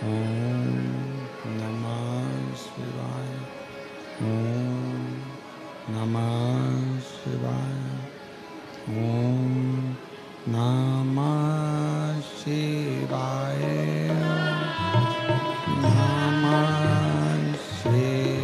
ओम नमः शिवाय। ओम नमः शिवाय। ओम नमः शिवाय। नमः शिवाय।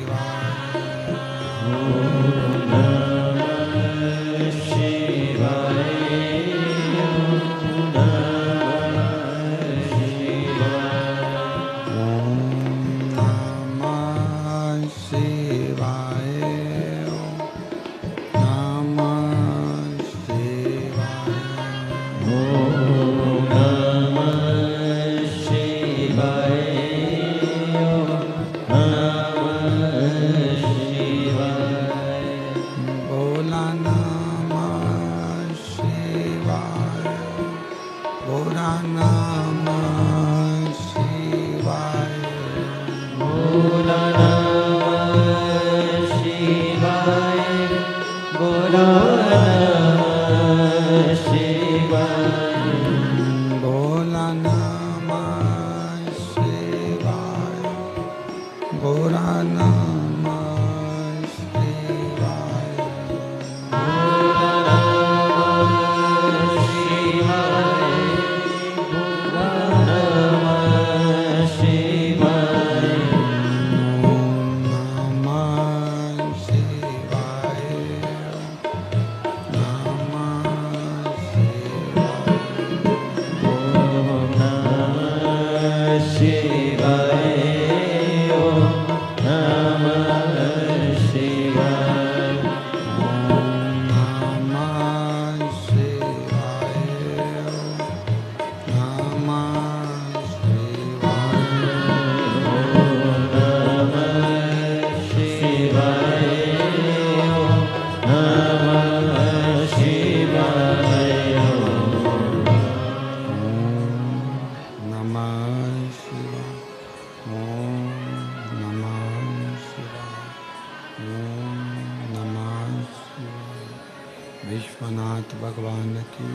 विश्वनाथ भगवान की,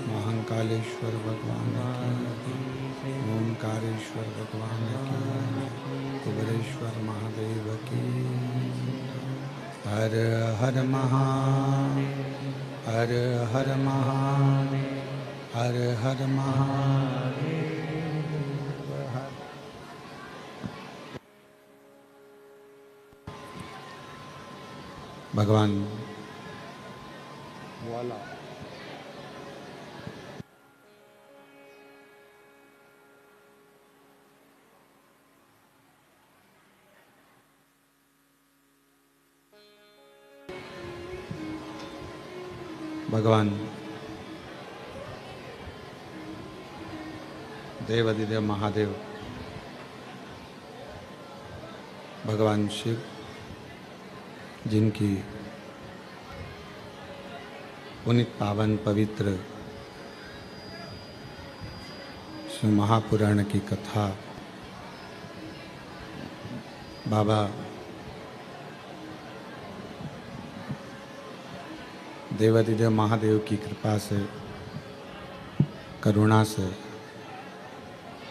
महाकालेश्वर भगवान की, ओंकारेश्वर भगवान की, कुबेरेश्वर महादेव की। हर हर महादेव, हर हर महादेव, हर हर महादेव। भगवान वाला भगवान देवाधिदेव महादेव, भगवान शिव, जिनकी पुनित पावन पवित्र शिव महापुराण की कथा बाबा देवाधिदेव महादेव की कृपा से, करुणा से,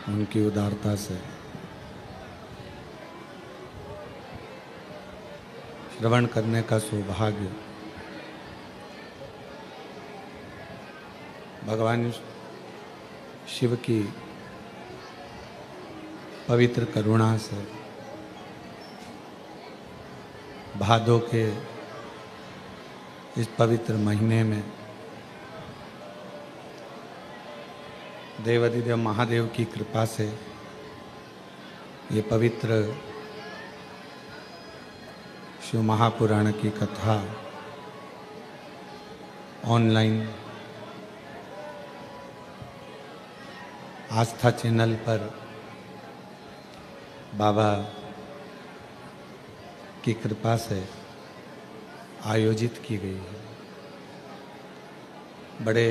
उनकी उदारता से श्रवण करने का सौभाग्य भगवान शिव की पवित्र करुणा से भादों के इस पवित्र महीने में देवाधिदेव महादेव की कृपा से ये पवित्र शिव महापुराण की कथा ऑनलाइन आस्था चैनल पर बाबा की कृपा से आयोजित की गई है। बड़े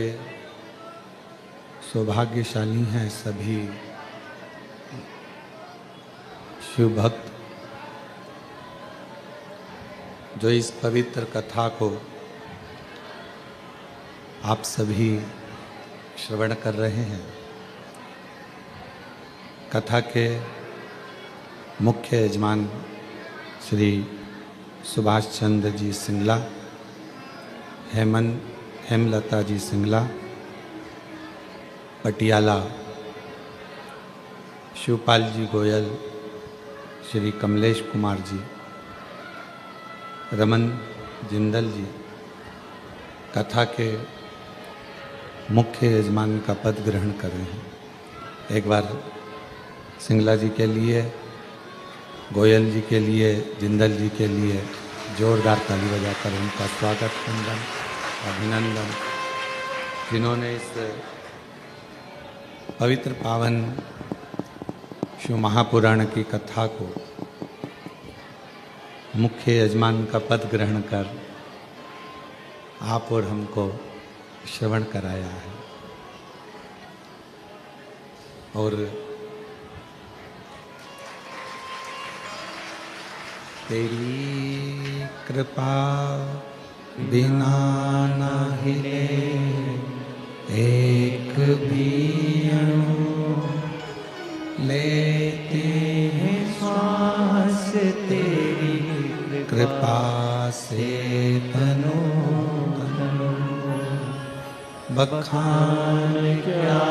सौभाग्यशाली हैं सभी शिव भक्त जो इस पवित्र कथा को आप सभी श्रवण कर रहे हैं। कथा के मुख्य यजमान श्री सुभाष चंद्र जी सिंगला, हेमलता जी सिंगला, पटियाला, शिवपाल जी गोयल, श्री कमलेश कुमार जी, रमन जिंदल जी कथा के मुख्य यजमान का पद ग्रहण कर रहे हैं। एक बार सिंगला जी के लिए, गोयल जी के लिए, जिंदल जी के लिए जोरदार ताली बजाकर उनका स्वागत, वंदन, अभिनंदन, जिन्होंने इस पवित्र पावन शिव महापुराण की कथा को मुख्य यजमान का पद ग्रहण कर आप और हमको श्रवण कराया है। और तेरी कृपा बिना न हिले एक भी अणु, लेते हैं श्वास तेरी कृपा से तनो तनो। बखान क्या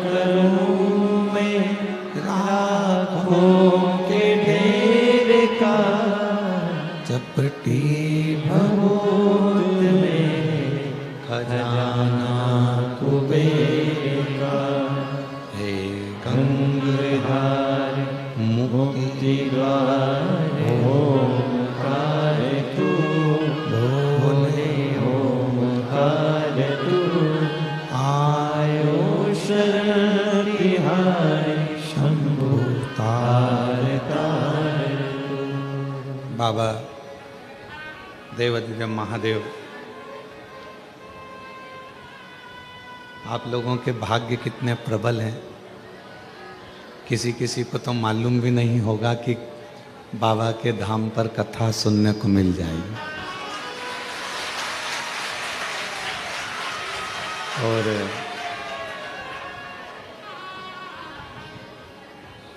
करूं मैं राखों के ढेर का, चपटी भगोत में खजाना कुबेर का। हे गंगाधार मुक्ति द्वार ओंकार तू, बोले ओंकार तू, आयो शरण तिहार शंभु तार तार। बाबा देवाधिदेव महादेव, आप लोगों के भाग्य कितने प्रबल हैं। किसी किसी को तो मालूम भी नहीं होगा कि बाबा के धाम पर कथा सुनने को मिल जाएगी। और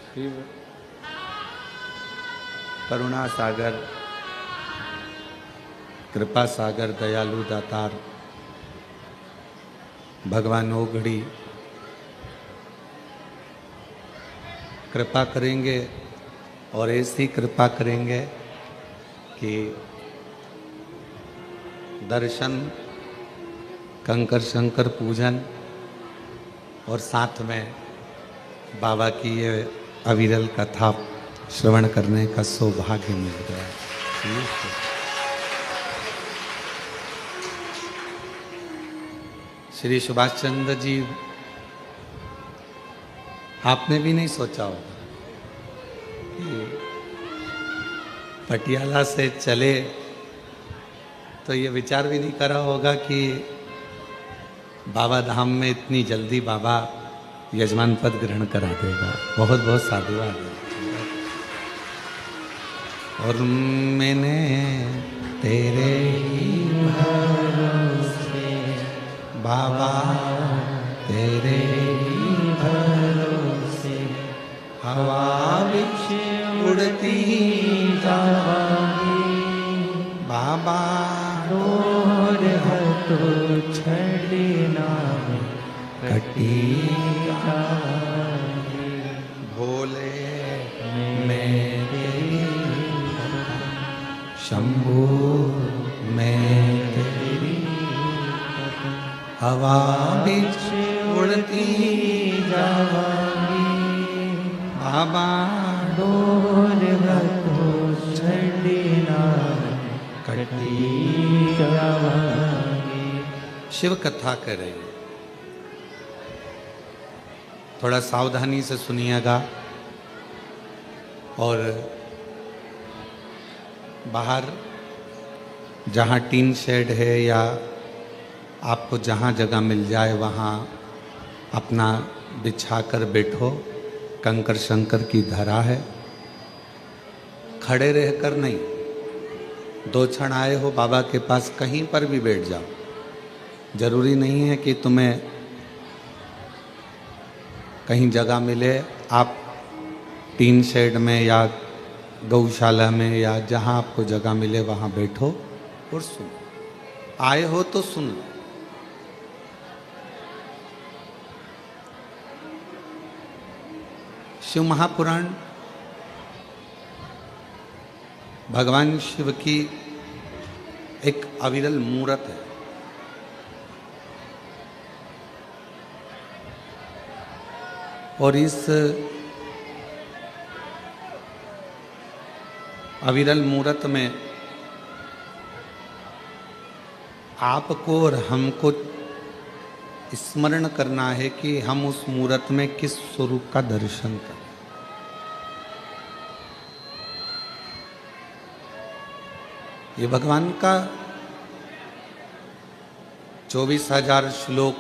शिव करुणा सागर, कृपा सागर, दयालु दातार भगवान ओघड़ी कृपा करेंगे और ऐसी कृपा करेंगे कि दर्शन, कंकर शंकर पूजन और साथ में बाबा की ये अविरल कथा श्रवण करने का सौभाग्य मिल गया। श्री सुभाष चंद्र जी, आपने भी नहीं सोचा होगा कि पटियाला से चले तो ये विचार भी नहीं करा होगा कि बाबा धाम में इतनी जल्दी बाबा यजमान पद ग्रहण करा देगा। बहुत बहुत साधुवाद है। और मैंने तेरे ही भरोसे बाबा, तेरे ही भरोसे हवा बिच उड़ती जावांगी बाबा, डोर है तो छड़ना कटी जावांगी। भोले मेरे शंभू मैं तेरी हवा बिच उड़ती जावांगी बाबा, डोर रखो छड़ना कटी जावांगी। शिव कथा कर रहे हैं, थोड़ा सावधानी से सुनिएगा। और बाहर जहाँ टीन शेड है या आपको जहाँ जगह मिल जाए वहाँ अपना बिछाकर बैठो। कंकर शंकर की धरा है, खड़े रहकर नहीं, दो क्षण आए हो बाबा के पास, कहीं पर भी बैठ जाओ। जरूरी नहीं है कि तुम्हें कहीं जगह मिले, आप टीन शेड में या गौशाला में या जहाँ आपको जगह मिले वहाँ बैठो और सुनो। आए हो तो सुन लो। शिव महापुराण भगवान शिव की एक अविरल मूर्त है। और इस अविरल मूर्त में आपको और हमको स्मरण करना है कि हम उस मूर्त में किस स्वरूप का दर्शन करें। ये भगवान का 24,000 श्लोक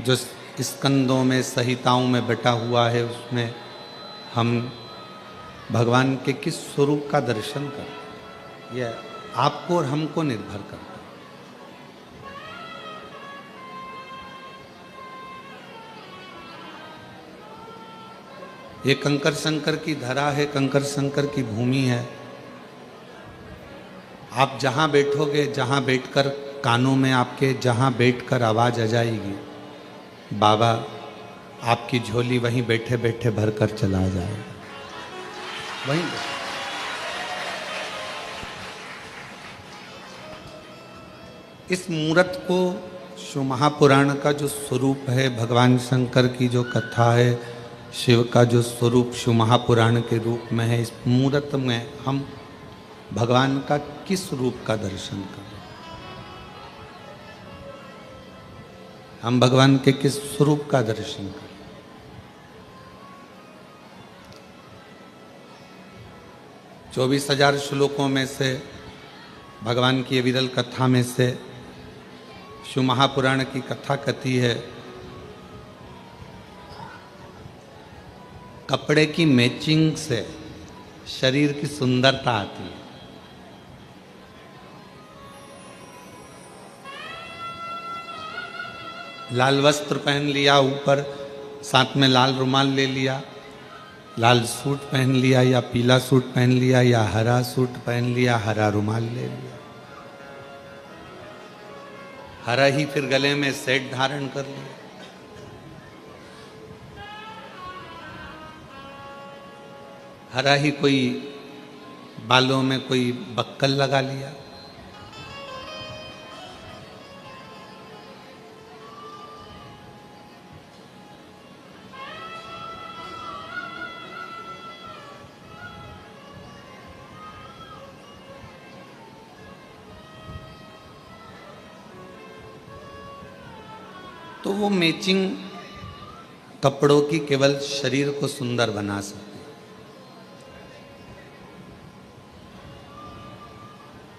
जो स्कंदों में संहिताओं में बटा हुआ है, उसमें हम भगवान के किस स्वरूप का दर्शन करें, यह आपको और हमको निर्भर करता है। ये कंकर शंकर की धरा है, कंकर शंकर की भूमि है। आप जहां बैठोगे, जहां बैठकर कानों में आपके जहां बैठकर आवाज आ जाएगी, बाबा आपकी झोली वहीं बैठे बैठे भरकर चला जाएगा। वहीं इस मूर्त को शिव महापुराण का जो स्वरूप है, भगवान शंकर की जो कथा है, शिव का जो स्वरूप शिव महापुराण के रूप में है, इस मूर्त में हम भगवान का किस रूप का दर्शन करें, हम भगवान के किस स्वरूप का दर्शन करें। चौबीस 24,000 श्लोकों में से भगवान की विरल कथा में से शिव महापुराण की कथा कथी है, कपड़े की मैचिंग से शरीर की सुंदरता आती है। लाल वस्त्र पहन लिया, ऊपर साथ में लाल रुमाल ले लिया, लाल सूट पहन लिया या पीला सूट पहन लिया या हरा सूट पहन लिया, हरा रुमाल ले लिया, हरा ही फिर गले में सेट धारण कर लिया, हरा ही कोई बालों में कोई बक्कल लगा लिया। तो वो मैचिंग कपड़ों की केवल शरीर को सुंदर बना सकती है,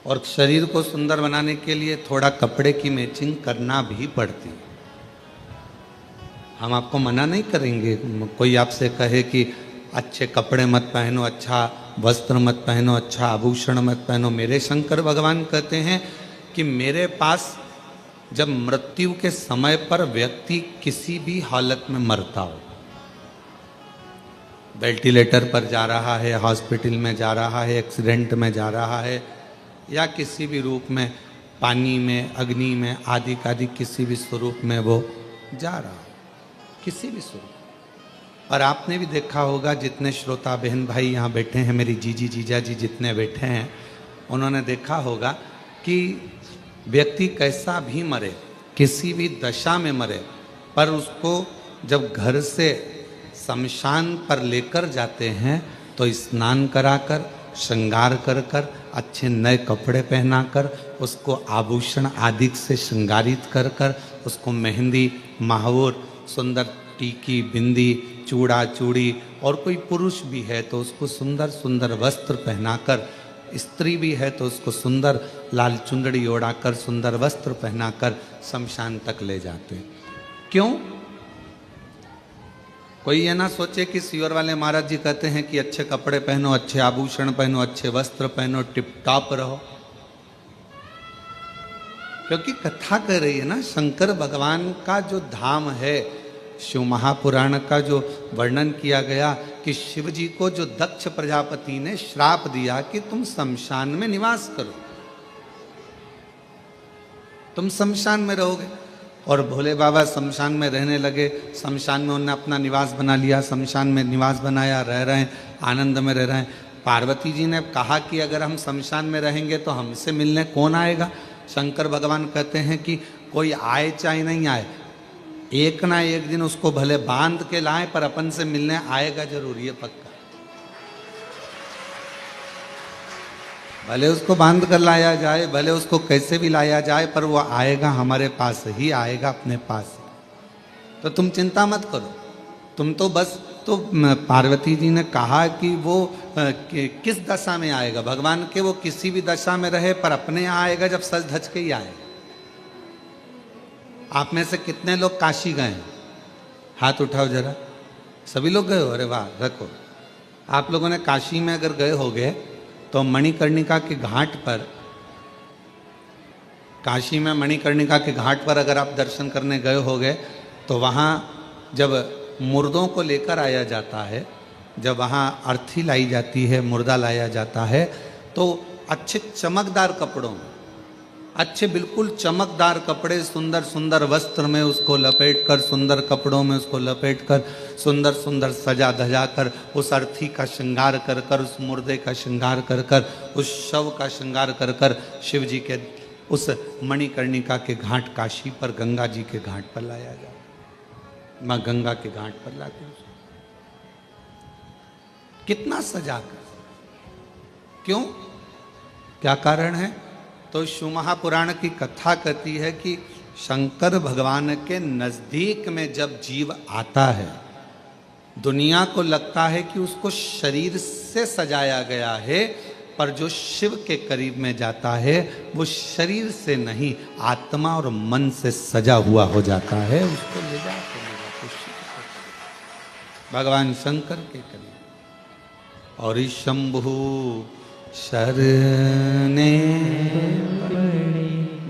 और शरीर को सुंदर बनाने के लिए थोड़ा कपड़े की मैचिंग करना भी पड़ती है। हम आपको मना नहीं करेंगे, कोई आपसे कहे कि अच्छे कपड़े मत पहनो, अच्छा वस्त्र मत पहनो, अच्छा आभूषण मत पहनो। मेरे शंकर भगवान कहते हैं कि मेरे पास जब मृत्यु के समय पर व्यक्ति किसी भी हालत में मरता हो, वेंटिलेटर पर जा रहा है, हॉस्पिटल में जा रहा है, एक्सीडेंट में जा रहा है, या किसी भी रूप में पानी में, अग्नि में, आदि आदि किसी भी स्वरूप में वो जा रहा है, किसी भी स्वरूप। और आपने भी देखा होगा, जितने श्रोता बहन भाई यहाँ बैठे हैं, मेरी जीजी जीजा जी जितने बैठे हैं, उन्होंने देखा होगा कि व्यक्ति कैसा भी मरे, किसी भी दशा में मरे, पर उसको जब घर से शमशान पर लेकर जाते हैं तो स्नान कराकर, श्रृंगार कर कर, अच्छे नए कपड़े पहनाकर, उसको आभूषण आदि से श्रृंगारित कर कर, उसको मेहंदी, महावर, सुंदर टीकी, बिंदी, चूड़ा चूड़ी, और कोई पुरुष भी है तो उसको सुंदर सुंदर वस्त्र पहनाकर, स्त्री भी है तो उसको सुंदर लाल चुंदड़ी ओढ़ाकर, सुंदर वस्त्र पहनाकर शमशान तक ले जाते हैं। क्यों? कोई ये ना सोचे कि सीवर वाले महाराज जी कहते हैं कि अच्छे कपड़े पहनो, अच्छे आभूषण पहनो, अच्छे वस्त्र पहनो, टिप टॉप रहो। क्योंकि कथा कह रही है ना, शंकर भगवान का जो धाम है शिव महापुराण का जो वर्णन किया गया कि शिव जी को जो दक्ष प्रजापति ने श्राप दिया कि तुम शमशान में निवास करो, तुम शमशान में रहोगे। और भोले बाबा शमशान में रहने लगे। शमशान में उन्होंने अपना निवास बना लिया, शमशान में निवास बनाया, रह रहे हैं, आनंद में रह रहे हैं। पार्वती जी ने कहा कि अगर हम शमशान में रहेंगे तो हमसे मिलने कौन आएगा। शंकर भगवान कहते हैं कि कोई आए चाहे नहीं आए, एक ना एक दिन उसको भले बांध के लाए पर अपन से मिलने आएगा जरूर, ये पक्का। भले उसको बांध कर लाया जाए, भले उसको कैसे भी लाया जाए, पर वो आएगा, हमारे पास ही आएगा, अपने पास। तो तुम चिंता मत करो, तुम तो बस। तो पार्वती जी ने कहा कि वो किस दशा में आएगा, भगवान के वो किसी भी दशा में रहे पर अपने यहाँ आएगा जब सज धज के ही आएगा। आप में से कितने लोग काशी गए हैं? हाथ उठाओ जरा। सभी लोग गए हो? अरे वाह, रखो। आप लोगों ने काशी में अगर गए होगे तो मणिकर्णिका के घाट पर, काशी में मणिकर्णिका के घाट पर अगर आप दर्शन करने गए होगे तो वहाँ जब मुर्दों को लेकर आया जाता है, जब वहाँ अर्थी लाई जाती है, मुर्दा लाया जाता है, तो अच्छे चमकदार कपड़ों में, अच्छे बिल्कुल चमकदार कपड़े, सुंदर सुंदर वस्त्र में उसको लपेट कर, सुंदर कपड़ों में उसको लपेट कर, सुंदर सुंदर सजा धजा कर, उस अर्थी का श्रृंगार कर कर, उस मुर्दे का श्रृंगार कर कर, उस शव का श्रृंगार कर कर शिव जी के उस मणिकर्णिका के घाट, काशी पर गंगा जी के घाट पर लाया जाए। माँ गंगा के घाट पर लाते हैं। कितना सजा कर, क्यों, क्या कारण है? तो शिव महापुराण की कथा कहती है कि शंकर भगवान के नजदीक में जब जीव आता है, दुनिया को लगता है कि उसको शरीर से सजाया गया है, पर जो शिव के करीब में जाता है वो शरीर से नहीं, आत्मा और मन से सजा हुआ हो जाता है। उसको ले जाते भगवान शंकर के करीब। और शंभु शरणे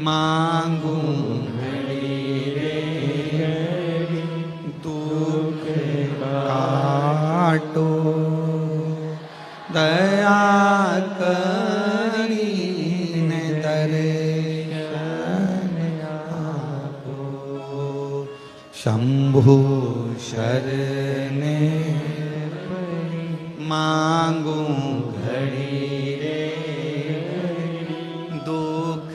मांगू दुख काटो, दया करीन दर्शन आपो। शंभु शरणे मांगू घड़ी रे, दुख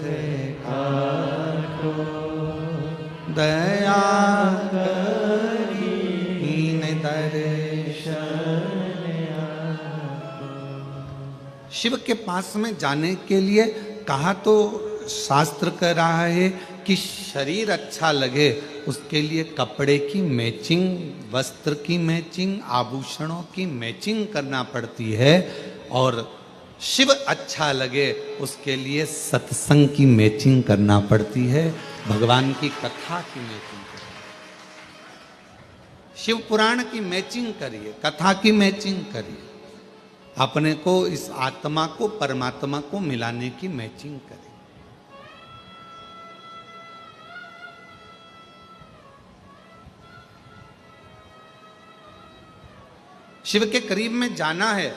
काटो, दया करीन दर्शन आपो। शिव के पास में जाने के लिए कहा तो शास्त्र कह रहा है कि शरीर अच्छा लगे उसके लिए कपड़े की मैचिंग, वस्त्र की मैचिंग, आभूषणों की मैचिंग करना पड़ती है। और शिव अच्छा लगे उसके लिए सत्संग की मैचिंग करना पड़ती है, भगवान की कथा की मैचिंग करिए, शिव पुराण की मैचिंग करिए, कथा की मैचिंग करिए, अपने को, इस आत्मा को परमात्मा को मिलाने की मैचिंग करिए। शिव के करीब में जाना है।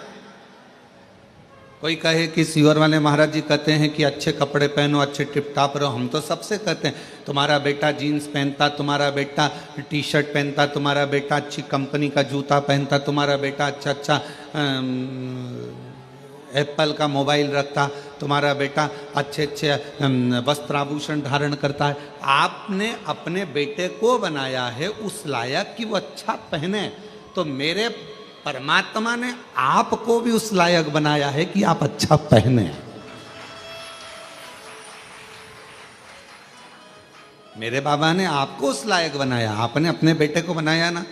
कोई कहे कि सीवर वाले महाराज जी कहते हैं कि अच्छे कपड़े पहनो, अच्छे टिपटाप रहो। हम तो सबसे कहते हैं, तुम्हारा बेटा जीन्स पहनता, तुम्हारा बेटा टी शर्ट पहनता, तुम्हारा बेटा अच्छी कंपनी का जूता पहनता, तुम्हारा बेटा अच्छा अच्छा एप्पल का मोबाइल रखता, तुम्हारा बेटा अच्छे अच्छे वस्त्र आभूषण धारण करता है। आपने अपने बेटे को बनाया है उस लायक कि वो अच्छा पहने, तो मेरे परमात्मा ने आपको भी उस लायक बनाया है कि आप अच्छा पहने। मेरे बाबा ने आपको उस लायक बनाया, आपने अपने बेटे को बनाया ना।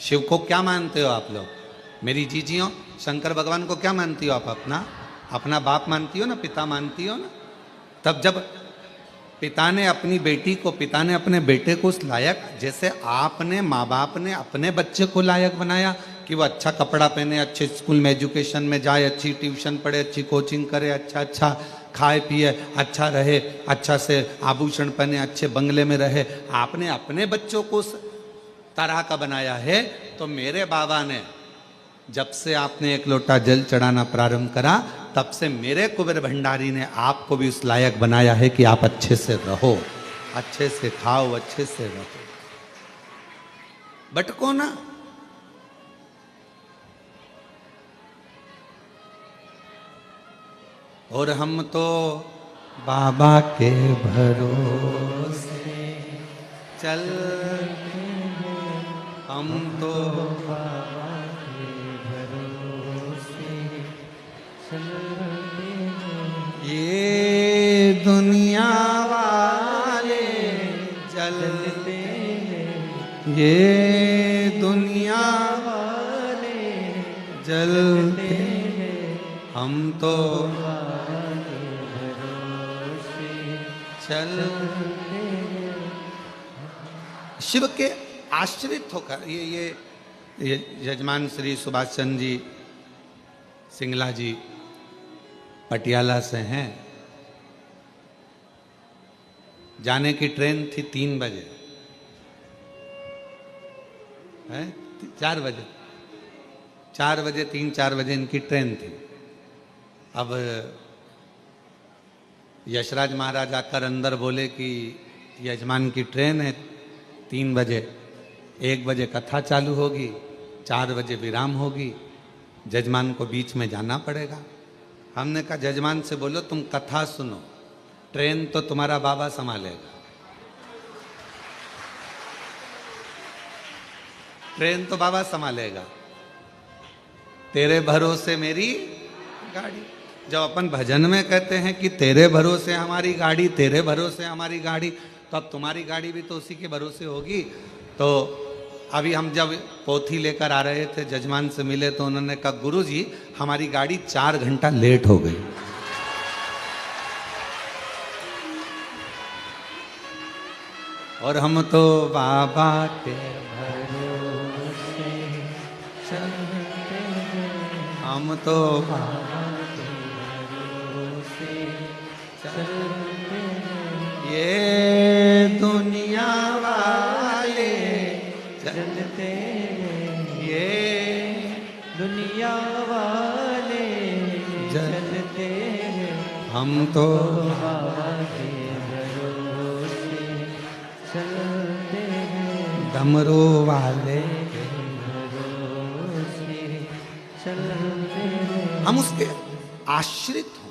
शिव को क्या मानते हो आप लोग? मेरी जीजियों, शंकर भगवान को क्या मानती हो आप? अपना बाप मानती हो ना, पिता मानती हो ना। तब जब पिता ने अपनी बेटी को, पिता ने अपने बेटे को उस लायक, जैसे आपने, माँ बाप ने अपने बच्चे को लायक बनाया कि वो अच्छा कपड़ा पहने, अच्छे स्कूल में एजुकेशन में जाए, अच्छी ट्यूशन पढ़े, अच्छी कोचिंग करे, अच्छा अच्छा खाए पिए, अच्छा रहे, अच्छा से आभूषण पहने, अच्छे बंगले में रहे। आपने अपने बच्चों को तरह का बनाया है। तो मेरे बाबा ने जब से आपने एक लोटा जल चढ़ाना प्रारंभ करा, तब से मेरे कुबेर भंडारी ने आपको भी उस लायक बनाया है कि आप अच्छे से रहो, अच्छे से खाओ, अच्छे से रहो, भटको ना। और हम तो बाबा के भरोसे चल, हम तो बाबा के भरोसे चल, ये दुनिया वाले जलते हैं, ये दुनिया वाले जलते हैं, हम तो चल। शिव के आश्रित होकर ये यजमान श्री सुभाष चंद्र जी सिंगला जी पटियाला से हैं। जाने की ट्रेन थी 3 बजे, है 4 बजे, 4 बजे 3-4 बजे इनकी ट्रेन थी। अब यशराज महाराज आकर अंदर बोले कि यजमान की ट्रेन है 3 बजे, 1 बजे कथा चालू होगी, 4 बजे विराम होगी, जजमान को बीच में जाना पड़ेगा। हमने कहा जजमान से बोलो तुम कथा सुनो, ट्रेन तो तुम्हारा बाबा संभालेगा, ट्रेन तो बाबा संभालेगा, तेरे भरोसे मेरी गाड़ी। जब अपन भजन में कहते हैं कि तेरे भरोसे हमारी गाड़ी, तेरे भरोसे हमारी गाड़ी, तो अब तुम्हारी गाड़ी भी तो उसी के भरोसे होगी। तो अभी हम जब पोथी लेकर आ रहे थे, जजमान से मिले तो उन्होंने कहा गुरुजी हमारी गाड़ी 4 घंटा लेट हो गई। और हम तो बाबा के भरोसे चलते हैं, हम तो बाबा के भरोसे चलते हैं, ये दुनिया वाले चलते हैं, ये दुनिया वाले चलते हैं, हम तो बाबा के भरोसे चलते हैं, डमरू वाले के भरोसे चलते हैं। हम उसके आश्रित हो।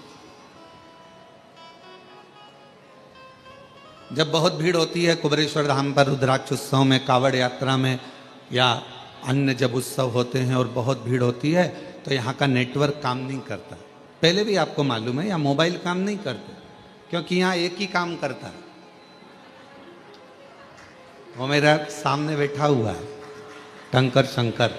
जब बहुत भीड़ होती है कुबेरेश्वर धाम पर, रुद्राक्ष उत्सव में, कावड़ यात्रा में, या अन्य जब उत्सव होते हैं और बहुत भीड़ होती है, तो यहाँ का नेटवर्क काम नहीं करता। पहले भी आपको मालूम है, यहाँ मोबाइल काम नहीं करते, क्योंकि यहाँ एक ही काम करता है। वो मेरा सामने बैठा हुआ है टंकर शंकर,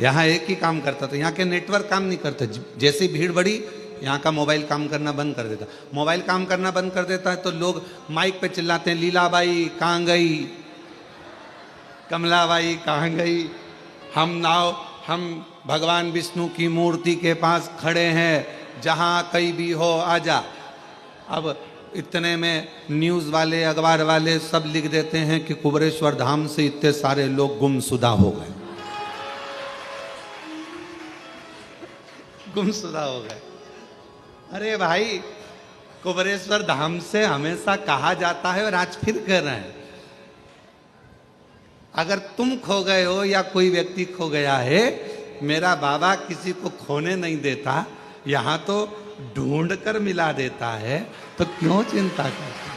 यहाँ एक ही काम करता, तो यहाँ के नेटवर्क काम नहीं करते। जैसी भीड़ बढ़ी, यहाँ का मोबाइल काम करना बंद कर देता। मोबाइल काम करना बंद कर देता है तो लोग माइक पे चिल्लाते हैं, लीलाबाई कहाँ गई, कमलाबाई कहाँ गई, हम भगवान विष्णु की मूर्ति के पास खड़े हैं, जहाँ कहीं भी हो आजा। अब इतने में न्यूज़ वाले, अखबार वाले सब लिख देते हैं कि कुबेरेश्वर धाम से इतने सारे लोग गुमशुदा हो गए, गुमशुदा हो गए। अरे भाई, कुबेरेश्वर धाम से हमेशा कहा जाता है और आज फिर कह रहे हैं, अगर तुम खो गए हो या कोई व्यक्ति खो गया है, मेरा बाबा किसी को खोने नहीं देता, यहाँ तो ढूंढ कर मिला देता है, तो क्यों चिंता करते।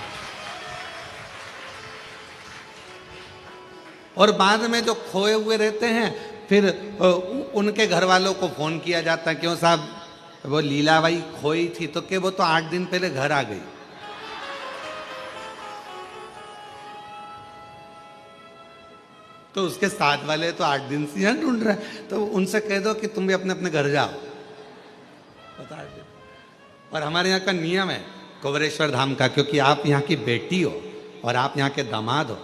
और बाद में जो खोए हुए रहते हैं, फिर उनके घर वालों को फोन किया जाता है, क्यों साहब वो लीलाबाई खोई थी, तो क्या वो तो 8 दिन पहले घर आ गई। तो उसके साथ वाले तो 8 दिन से यहाँ ढूंढ रहे हैं, तो उनसे कह दो कि तुम भी अपने अपने घर जाओ, बता दो। और हमारे यहाँ का नियम है कुबेरेश्वर धाम का, क्योंकि आप यहाँ की बेटी हो और आप यहाँ के दामाद हो।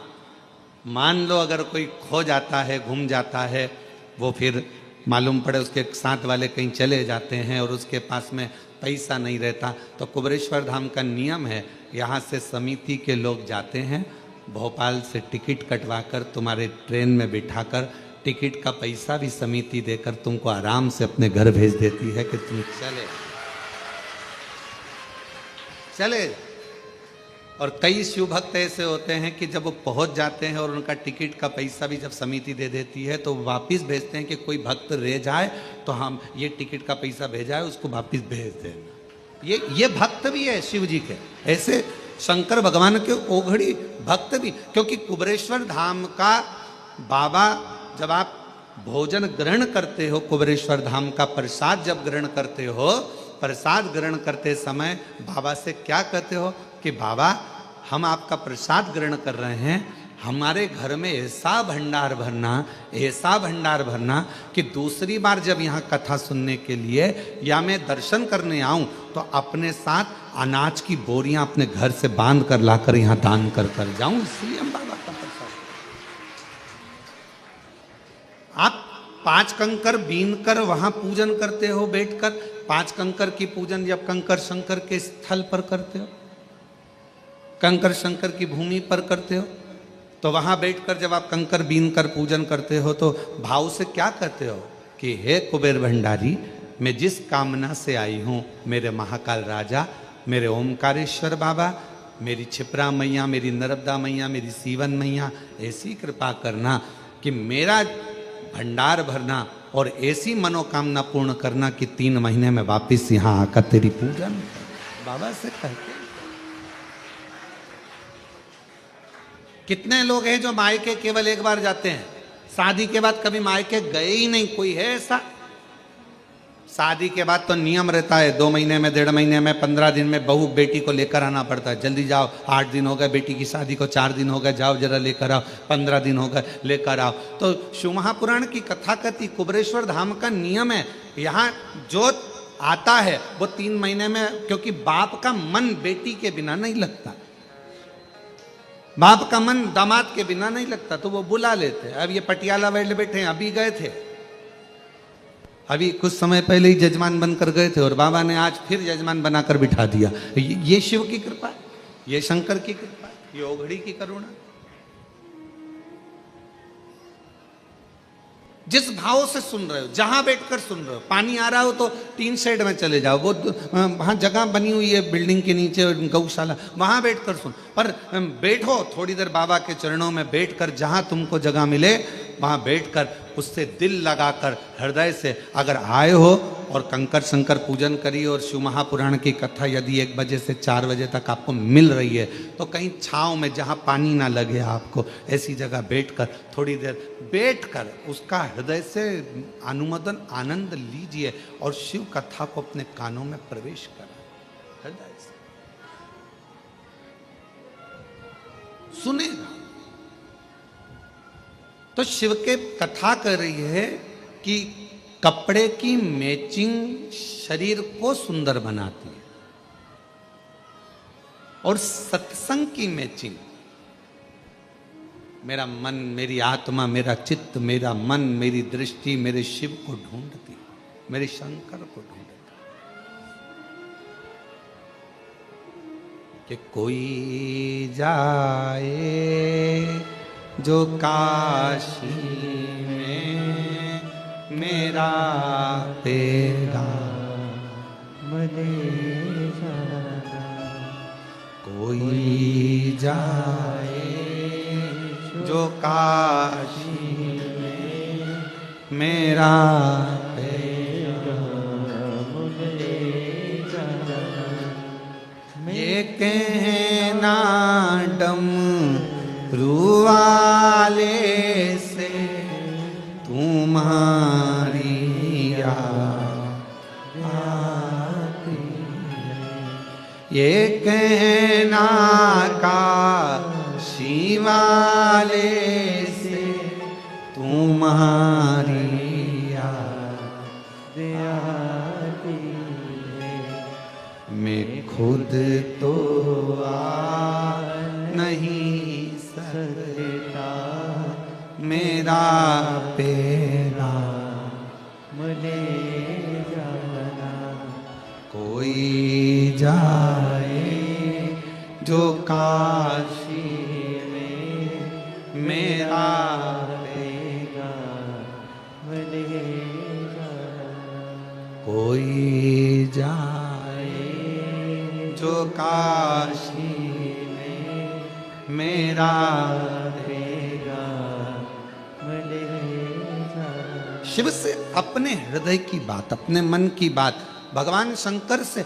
मान लो अगर कोई खो जाता है, गुम जाता है, वो फिर मालूम पड़े उसके साथ वाले कहीं चले जाते हैं और उसके पास में पैसा नहीं रहता, तो कुबेरेश्वर धाम का नियम है, यहाँ से समिति के लोग जाते हैं भोपाल से टिकट कटवाकर तुम्हारे ट्रेन में बिठाकर टिकट का पैसा भी समिति देकर तुमको आराम से अपने घर भेज देती है कि तुम चले। और कई शिव भक्त ऐसे होते हैं कि जब वो पहुंच जाते हैं और उनका टिकट का पैसा भी जब समिति दे देती है तो वापस भेजते हैं कि कोई भक्त रह जाए तो हम ये टिकट का पैसा भेजा है उसको वापस भेज देना। ये भक्त भी है शिव जी के, ऐसे शंकर भगवान के ओघड़ी भक्त भी। क्योंकि कुबेरेश्वर धाम का बाबा जब आप भोजन ग्रहण करते हो, कुबेरेश्वर धाम का प्रसाद जब ग्रहण करते हो, प्रसाद ग्रहण करते समय बाबा से क्या कहते हो कि बाबा हम आपका प्रसाद ग्रहण कर रहे हैं, हमारे घर में ऐसा भंडार भरना कि दूसरी बार जब यहाँ कथा सुनने के लिए या मैं दर्शन करने आऊं तो अपने साथ अनाज की बोरियां अपने घर से बांध कर लाकर यहाँ दान कर जाऊं। इसलिए हम बाबा का प्रसाद। आप 5 कंकर बीन कर वहां पूजन करते हो बैठकर, 5 कंकर की पूजन जब कंकर शंकर के स्थल पर करते हो, कंकर शंकर की भूमि पर करते हो, तो वहां बैठकर जब आप कंकर बीन कर पूजन करते हो तो भाव से क्या कहते हो कि हे कुबेर भंडारी, मैं जिस कामना से आई हूं मेरे महाकाल राजा, मेरे ओमकारेश्वर बाबा, मेरी क्षिप्रा मैया, मेरी नर्मदा मैया, मेरी सीवन मैया, ऐसी कृपा करना कि मेरा भंडार भरना और ऐसी मनोकामना पूर्ण करना कि 3 महीने में वापिस यहाँ आकर तेरी पूजन। बाबा से कहते कितने लोग हैं जो मायके केवल एक बार जाते हैं, शादी के बाद कभी मायके गए ही नहीं। कोई है ऐसा? शादी के बाद तो नियम रहता है 2 महीने में, 1.5 महीने में, 15 दिन में बहू बेटी को लेकर आना पड़ता है। जल्दी जाओ, 8 दिन हो गए बेटी की शादी को, 4 दिन हो गए, जाओ जरा लेकर आओ, 15 दिन हो गए लेकर आओ। तो शिव महापुराण की कथा कहती कुबेरेश्वर धाम का नियम है, यहाँ जो आता है वो 3 महीने में, क्योंकि बाप का मन बेटी के बिना नहीं लगता, बाप का मन दामाद के बिना नहीं लगता, तो वो बुला लेते हैं। अब ये पटियाला वाले बैठे हैं, अभी गए थे, अभी कुछ समय पहले ही जजमान बनकर गए थे और बाबा ने आज फिर जजमान बनाकर बिठा दिया। ये शिव की कृपा, ये शंकर की कृपा, ये ओघड़ी की करुणा। जिस भाव से सुन रहे हो, जहां बैठकर सुन रहे हो, पानी आ रहा हो तो 3 शेड में चले जाओ, वो वहां जगह बनी हुई है बिल्डिंग के नीचे गौशाला, वहां बैठकर सुन। पर बैठो थोड़ी देर बाबा के चरणों में बैठकर, जहां तुमको जगह मिले वहां बैठकर उससे दिल लगाकर हृदय से अगर आए हो और कंकर शंकर पूजन करिए और शिव महापुराण की कथा यदि 1 बजे से 4 बजे तक आपको मिल रही है तो कहीं छांव में जहां पानी ना लगे आपको, ऐसी जगह बैठकर थोड़ी देर बैठकर उसका हृदय से अनुमोदन आनंद लीजिए और शिव कथा को अपने कानों में प्रवेश करें, हृदय से सुनेगा। तो शिव के कथा कर रही है कि कपड़े की मैचिंग शरीर को सुंदर बनाती है और सत्संग की मैचिंग मेरा मन, मेरी आत्मा, मेरा चित्त, मेरा मन, मेरी दृष्टि मेरे शिव को ढूंढती, मेरे शंकर को ढूंढती। कि कोई जाए जो काशी में मेरा तेरा मले जाना, कोई जाए जो काशी में मेरा तेरा मले जाना। ये कहना रुवाले से तुम्हारी याद आती है, ये कहना काशी वाले से तुम्हारी याद आती है। मैं खुद तो नहीं सकता, मेरा पेरा मुझे जाना, कोई जाए जो काशी में कोई जाए जो काशी में मेरा रहेगा। शिव से अपने हृदय की बात, अपने मन की बात भगवान शंकर से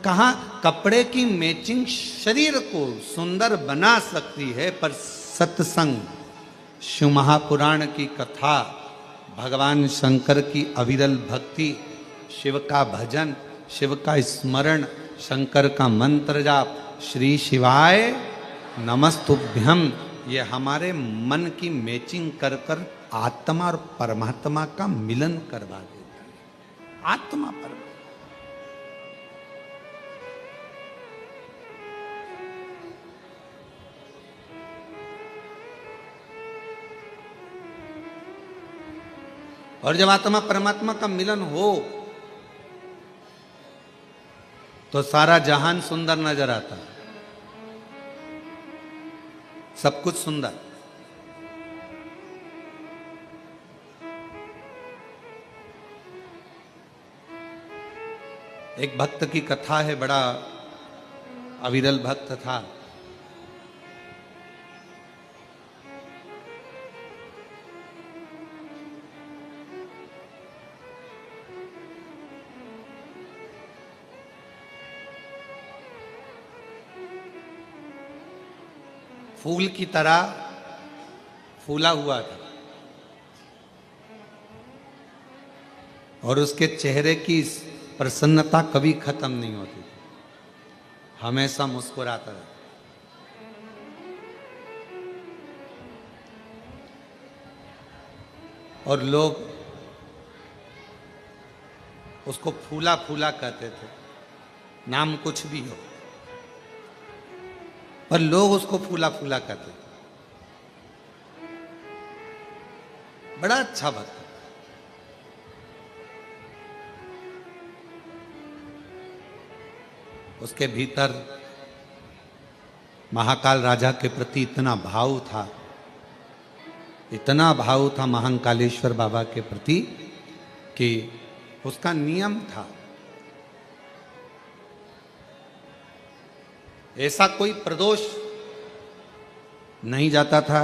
कहा, कपड़े की मैचिंग शरीर को सुंदर बना सकती है, पर सत्संग, शिव महापुराण की कथा, भगवान शंकर की अविरल भक्ति, शिव का भजन, शिव का स्मरण, शंकर का मंत्र जाप, श्री शिवाय नमस्तुभ्यम, ये हमारे मन की मैचिंग कर कर आत्मा और परमात्मा का मिलन करवा देता है। आत्मा परमात्मा। और जब आत्मा परमात्मा का मिलन हो तो सारा जहान सुंदर नजर आता है, सब कुछ सुंदर। एक भक्त की कथा है, बड़ा अविरल भक्त था। फूल की तरह फूला हुआ था और उसके चेहरे की प्रसन्नता कभी खत्म नहीं होती थी, हमेशा मुस्कुराता रहता। और लोग उसको फूला फूला कहते थे, नाम कुछ भी हो, पर लोग उसको फूला फूला कहते थे। बड़ा अच्छा भक्त। उसके भीतर महाकाल राजा के प्रति इतना भाव था, इतना भाव था महाकालेश्वर बाबा के प्रति कि उसका नियम था, ऐसा कोई प्रदोष नहीं जाता था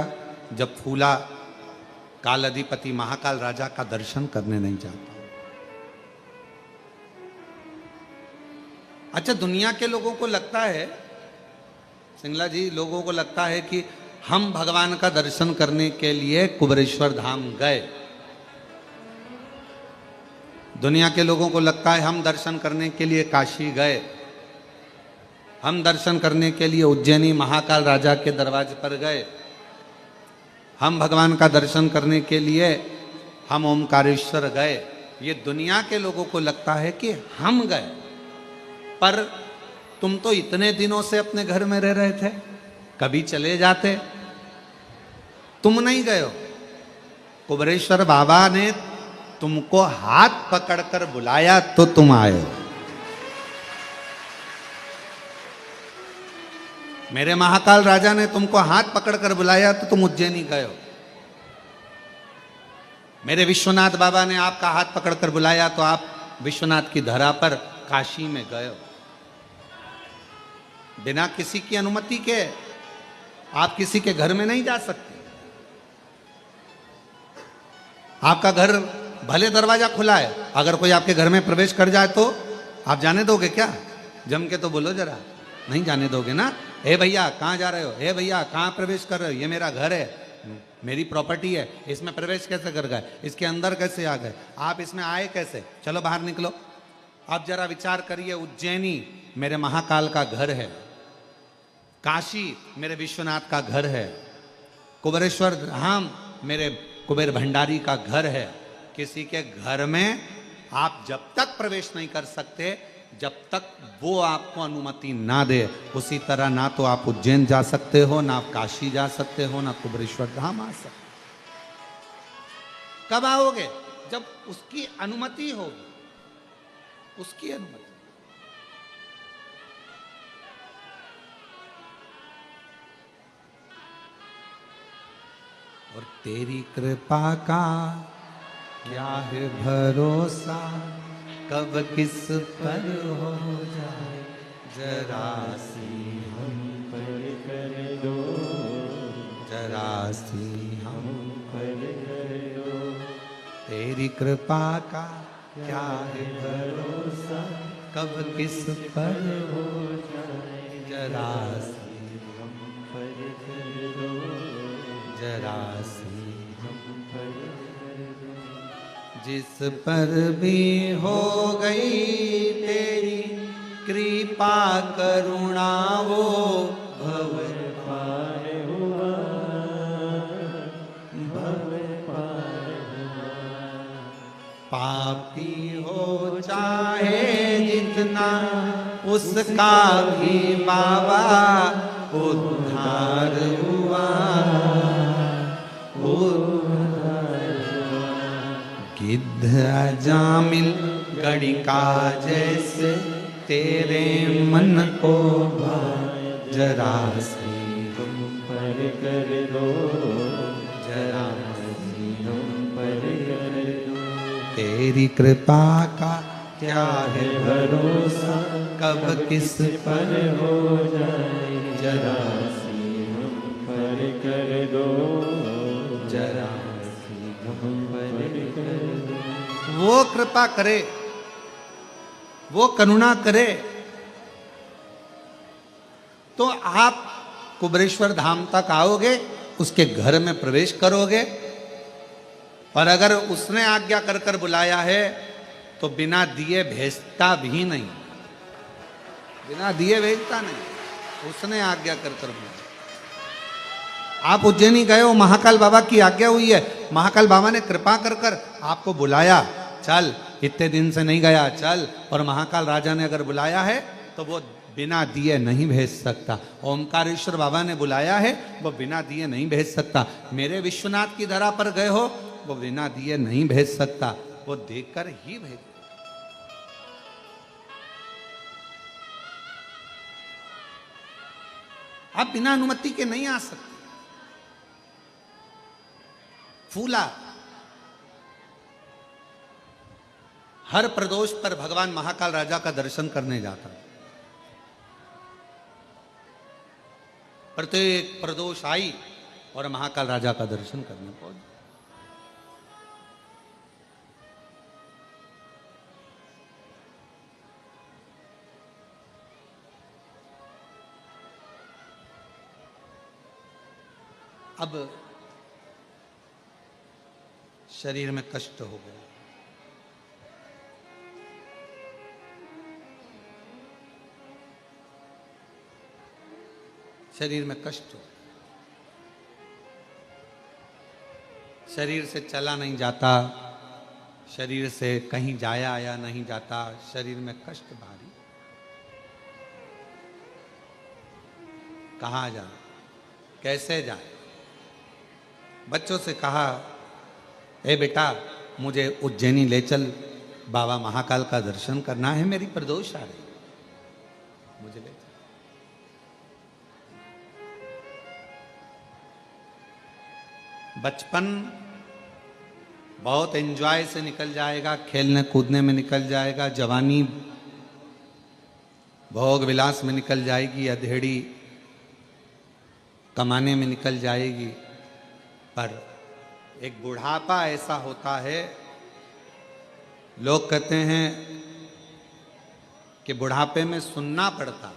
जब फूला काल अधिपति महाकाल राजा का दर्शन करने नहीं जाता। अच्छा, दुनिया के लोगों को लगता है, सिंगला जी, लोगों को लगता है कि हम भगवान का दर्शन करने के लिए कुबेरेश्वर धाम गए। दुनिया के लोगों को लगता है हम दर्शन करने के लिए काशी गए, हम दर्शन करने के लिए उज्जैनी महाकाल राजा के दरवाजे पर गए, हम भगवान का दर्शन करने के लिए हम ओमकारेश्वर गए। ये दुनिया के लोगों को लगता है कि हम गए, पर तुम तो इतने दिनों से अपने घर में रह रहे थे, कभी चले जाते। तुम नहीं गए हो, कुबेरेश्वर बाबा ने तुमको हाथ पकड़कर बुलाया तो तुम आए हो। मेरे महाकाल राजा ने तुमको हाथ पकड़कर बुलाया तो तुम उज्जैनी गए हो। मेरे विश्वनाथ बाबा ने आपका हाथ पकड़कर बुलाया तो आप विश्वनाथ की धरा पर काशी में गए हो। बिना किसी की अनुमति के आप किसी के घर में नहीं जा सकते। आपका घर भले दरवाजा खुला है, अगर कोई आपके घर में प्रवेश कर जाए तो आप जाने दोगे क्या? जम के तो बोलो जरा, नहीं जाने दोगे ना। हे भैया कहाँ जा रहे हो? हे भैया कहाँ प्रवेश कर रहे हो? ये मेरा घर है, मेरी प्रॉपर्टी है, इसमें प्रवेश कैसे कर गए? इसके अंदर कैसे आ गए? आप इसमें आए कैसे? चलो बाहर निकलो। आप जरा विचार करिए, उज्जैनी मेरे महाकाल का घर है, काशी मेरे विश्वनाथ का घर है, कुबेरेश्वर धाम मेरे कुबेर भंडारी का घर है। किसी के घर में आप जब तक प्रवेश नहीं कर सकते जब तक वो आपको अनुमति ना दे। उसी तरह ना तो आप उज्जैन जा सकते हो, ना आप काशी जा सकते हो, ना कुबेरेश्वर धाम आ सकते। कब आओगे? जब उसकी अनुमति होगी, उसकी अनुमति। और तेरी कृपा का क्या है भरोसा, कब किस पर हो जाए जरा सी हम पर कर दो, जरा सी हम पर कर दो। तेरी कृपा का क्या है भरोसा, कब किस पर हो जाए जरा सी हम पर कर दो, जरा सी हम पर कर दो। जिस पर भी हो गई तेरी कृपा करुणा वो भव पार हुआ, भव पार हुआ। पापी हो चाहे जितना उसका भी बाबा उद्धार हुआ, गिद्ध अजामिल गड़ी का जैसे तेरे मन को भाए जरा सी हम पर कर दो, जरा सी हम पर कर दो। तेरी कृपा का क्या है भरोसा कब किस पर हो जाए जरा सी हम पर कर दो, जरा सी हम पर कर दो। वो कृपा करे, वो करुणा करे तो आप कुबरेश्वर धाम तक आओगे, उसके घर में प्रवेश करोगे। और अगर उसने आज्ञा कर कर बुलाया है तो बिना दिए भेजता भी नहीं, बिना दिए भेजता नहीं, उसने आज्ञा कर कर बुलाया। आप उज्जैनी गए हो, महाकाल बाबा की आज्ञा हुई है, महाकाल बाबा ने कृपा कर कर आपको बुलाया, चल इतने दिन से नहीं गया चल। और महाकाल राजा ने अगर बुलाया है तो वो बिना दिए नहीं भेज सकता। ओमकारेश्वर बाबा ने बुलाया है, वो बिना दिए नहीं भेज सकता। मेरे विश्वनाथ की धरा पर गए हो, वो बिना दिए नहीं भेज सकता, वो देकर ही भेज। आप बिना अनुमति के नहीं आ सकते। फूला हर प्रदोष पर भगवान महाकाल राजा का दर्शन करने जाता है। प्रत्येक प्रदोष आई और महाकाल राजा का दर्शन करने पहुंच। अब शरीर में कष्ट हो गया, शरीर में कष्ट हो, शरीर से चला नहीं जाता, शरीर से कहीं जाया आया नहीं जाता, शरीर में कष्ट भारी। कहाँ जाए, कैसे जाए? बच्चों से कहा, ए बेटा मुझे उज्जैनी ले चल, बाबा महाकाल का दर्शन करना है, मेरी प्रदोष आ रही, मुझे ले चल। बचपन बहुत एंजॉय से निकल जाएगा, खेलने कूदने में निकल जाएगा, जवानी भोग विलास में निकल जाएगी, अधेड़ी कमाने में निकल जाएगी। पर एक बुढ़ापा ऐसा होता है, लोग कहते हैं कि बुढ़ापे में सुनना पड़ता।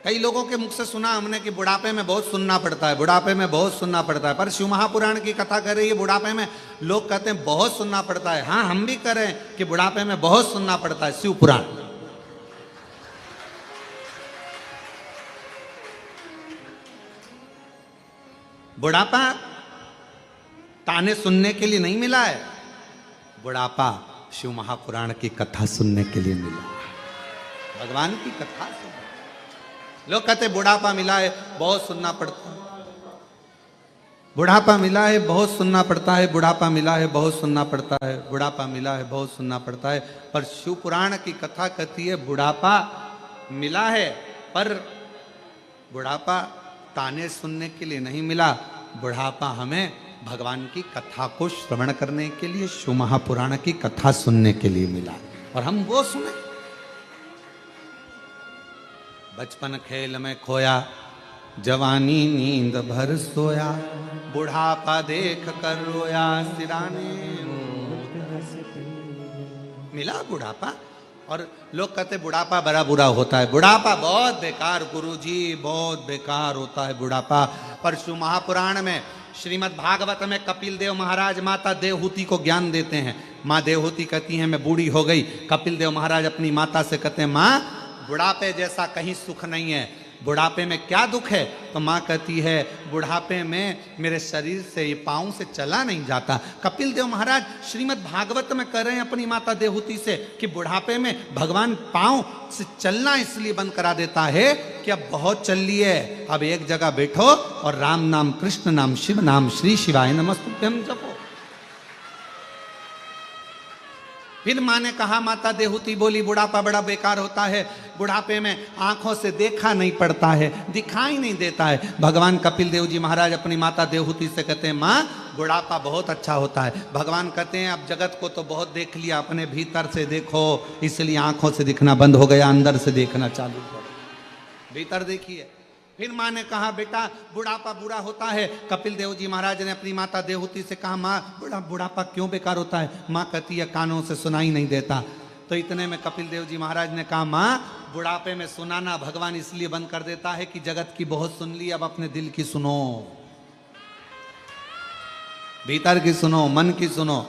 कई लोगों के मुख से सुना हमने कि बुढ़ापे में बहुत सुनना पड़ता है, बुढ़ापे में बहुत सुनना पड़ता है। पर शिव महापुराण की कथा कर रही है बुढ़ापे में, लोग कहते हैं बहुत सुनना पड़ता है। हाँ, हम भी कह रहे हैं कि बुढ़ापे में बहुत सुनना पड़ता है शिव पुराण। बुढ़ापा ताने सुनने के लिए नहीं मिला है, बुढ़ापा शिव महापुराण की कथा सुनने के लिए मिला, भगवान की कथा सुन। लोग कहते बुढ़ापा मिला है बहुत सुनना पड़ता है, बुढ़ापा मिला है बहुत सुनना पड़ता है, बुढ़ापा मिला है बहुत सुनना पड़ता है, बुढ़ापा मिला है बहुत सुनना पड़ता है। पर शिव पुराण की कथा कहती है बुढ़ापा मिला है, पर बुढ़ापा ताने सुनने के लिए नहीं मिला, बुढ़ापा हमें भगवान की कथा को श्रवण करने के लिए, शिव महापुराण की कथा सुनने के लिए मिला, और हम वो सुने। बचपन खेल में खोया, जवानी नींद भर सोया, बुढ़ापा देख कर रोया, सिराने मिला बुढ़ापा। और लोग कहते बुढ़ापा बड़ा बुरा होता है, बुढ़ापा बहुत बेकार गुरुजी, बहुत बेकार होता है बुढ़ापा। पर शिव महापुराण में, श्रीमद् भागवत में कपिल देव महाराज माता देवहूति को ज्ञान देते हैं। माँ देवहूति कहती हैं मैं बूढ़ी हो गई। कपिल देव महाराज अपनी माता से कहते हैं माँ, बुढ़ापे जैसा कहीं सुख नहीं है, बुढ़ापे में क्या दुख है? तो माँ कहती है बुढ़ापे में मेरे शरीर से, ये पाँव से चला नहीं जाता। कपिल देव महाराज श्रीमद् भागवत में कह रहे हैं अपनी माता देवहूति से कि बुढ़ापे में भगवान पाँव से चलना इसलिए बंद करा देता है कि अब बहुत चल लिए, अब एक जगह बैठो और राम नाम, कृष्ण नाम, शिव नाम, श्री शिवाय नमस्तुभ्यम जपो। फिर माँ ने कहा, माता देवहूति बोली बुढ़ापा बड़ा बेकार होता है, बुढ़ापे में आंखों से देखा नहीं पड़ता है, दिखाई नहीं देता है। भगवान कपिल देव जी महाराज अपनी माता देवहूति से कहते हैं माँ, बुढ़ापा बहुत अच्छा होता है। भगवान कहते हैं अब जगत को तो बहुत देख लिया, अपने भीतर से देखो, इसलिए आंखों से दिखना बंद हो गया, अंदर से देखना चालू करो, भीतर देखिए। फिर माँ ने कहा बेटा बुढ़ापा बुरा होता है। कपिल देव जी महाराज ने अपनी माता देवहूति से कहा माँ, बुढ़ापा क्यों बेकार होता है? माँ कहती है कानों से सुनाई नहीं देता। तो इतने में कपिल देव जी महाराज ने कहा माँ, बुढ़ापे में सुनाना भगवान इसलिए बंद कर देता है कि जगत की बहुत सुन ली, अब अपने दिल की सुनो, भीतर की सुनो, मन की सुनो।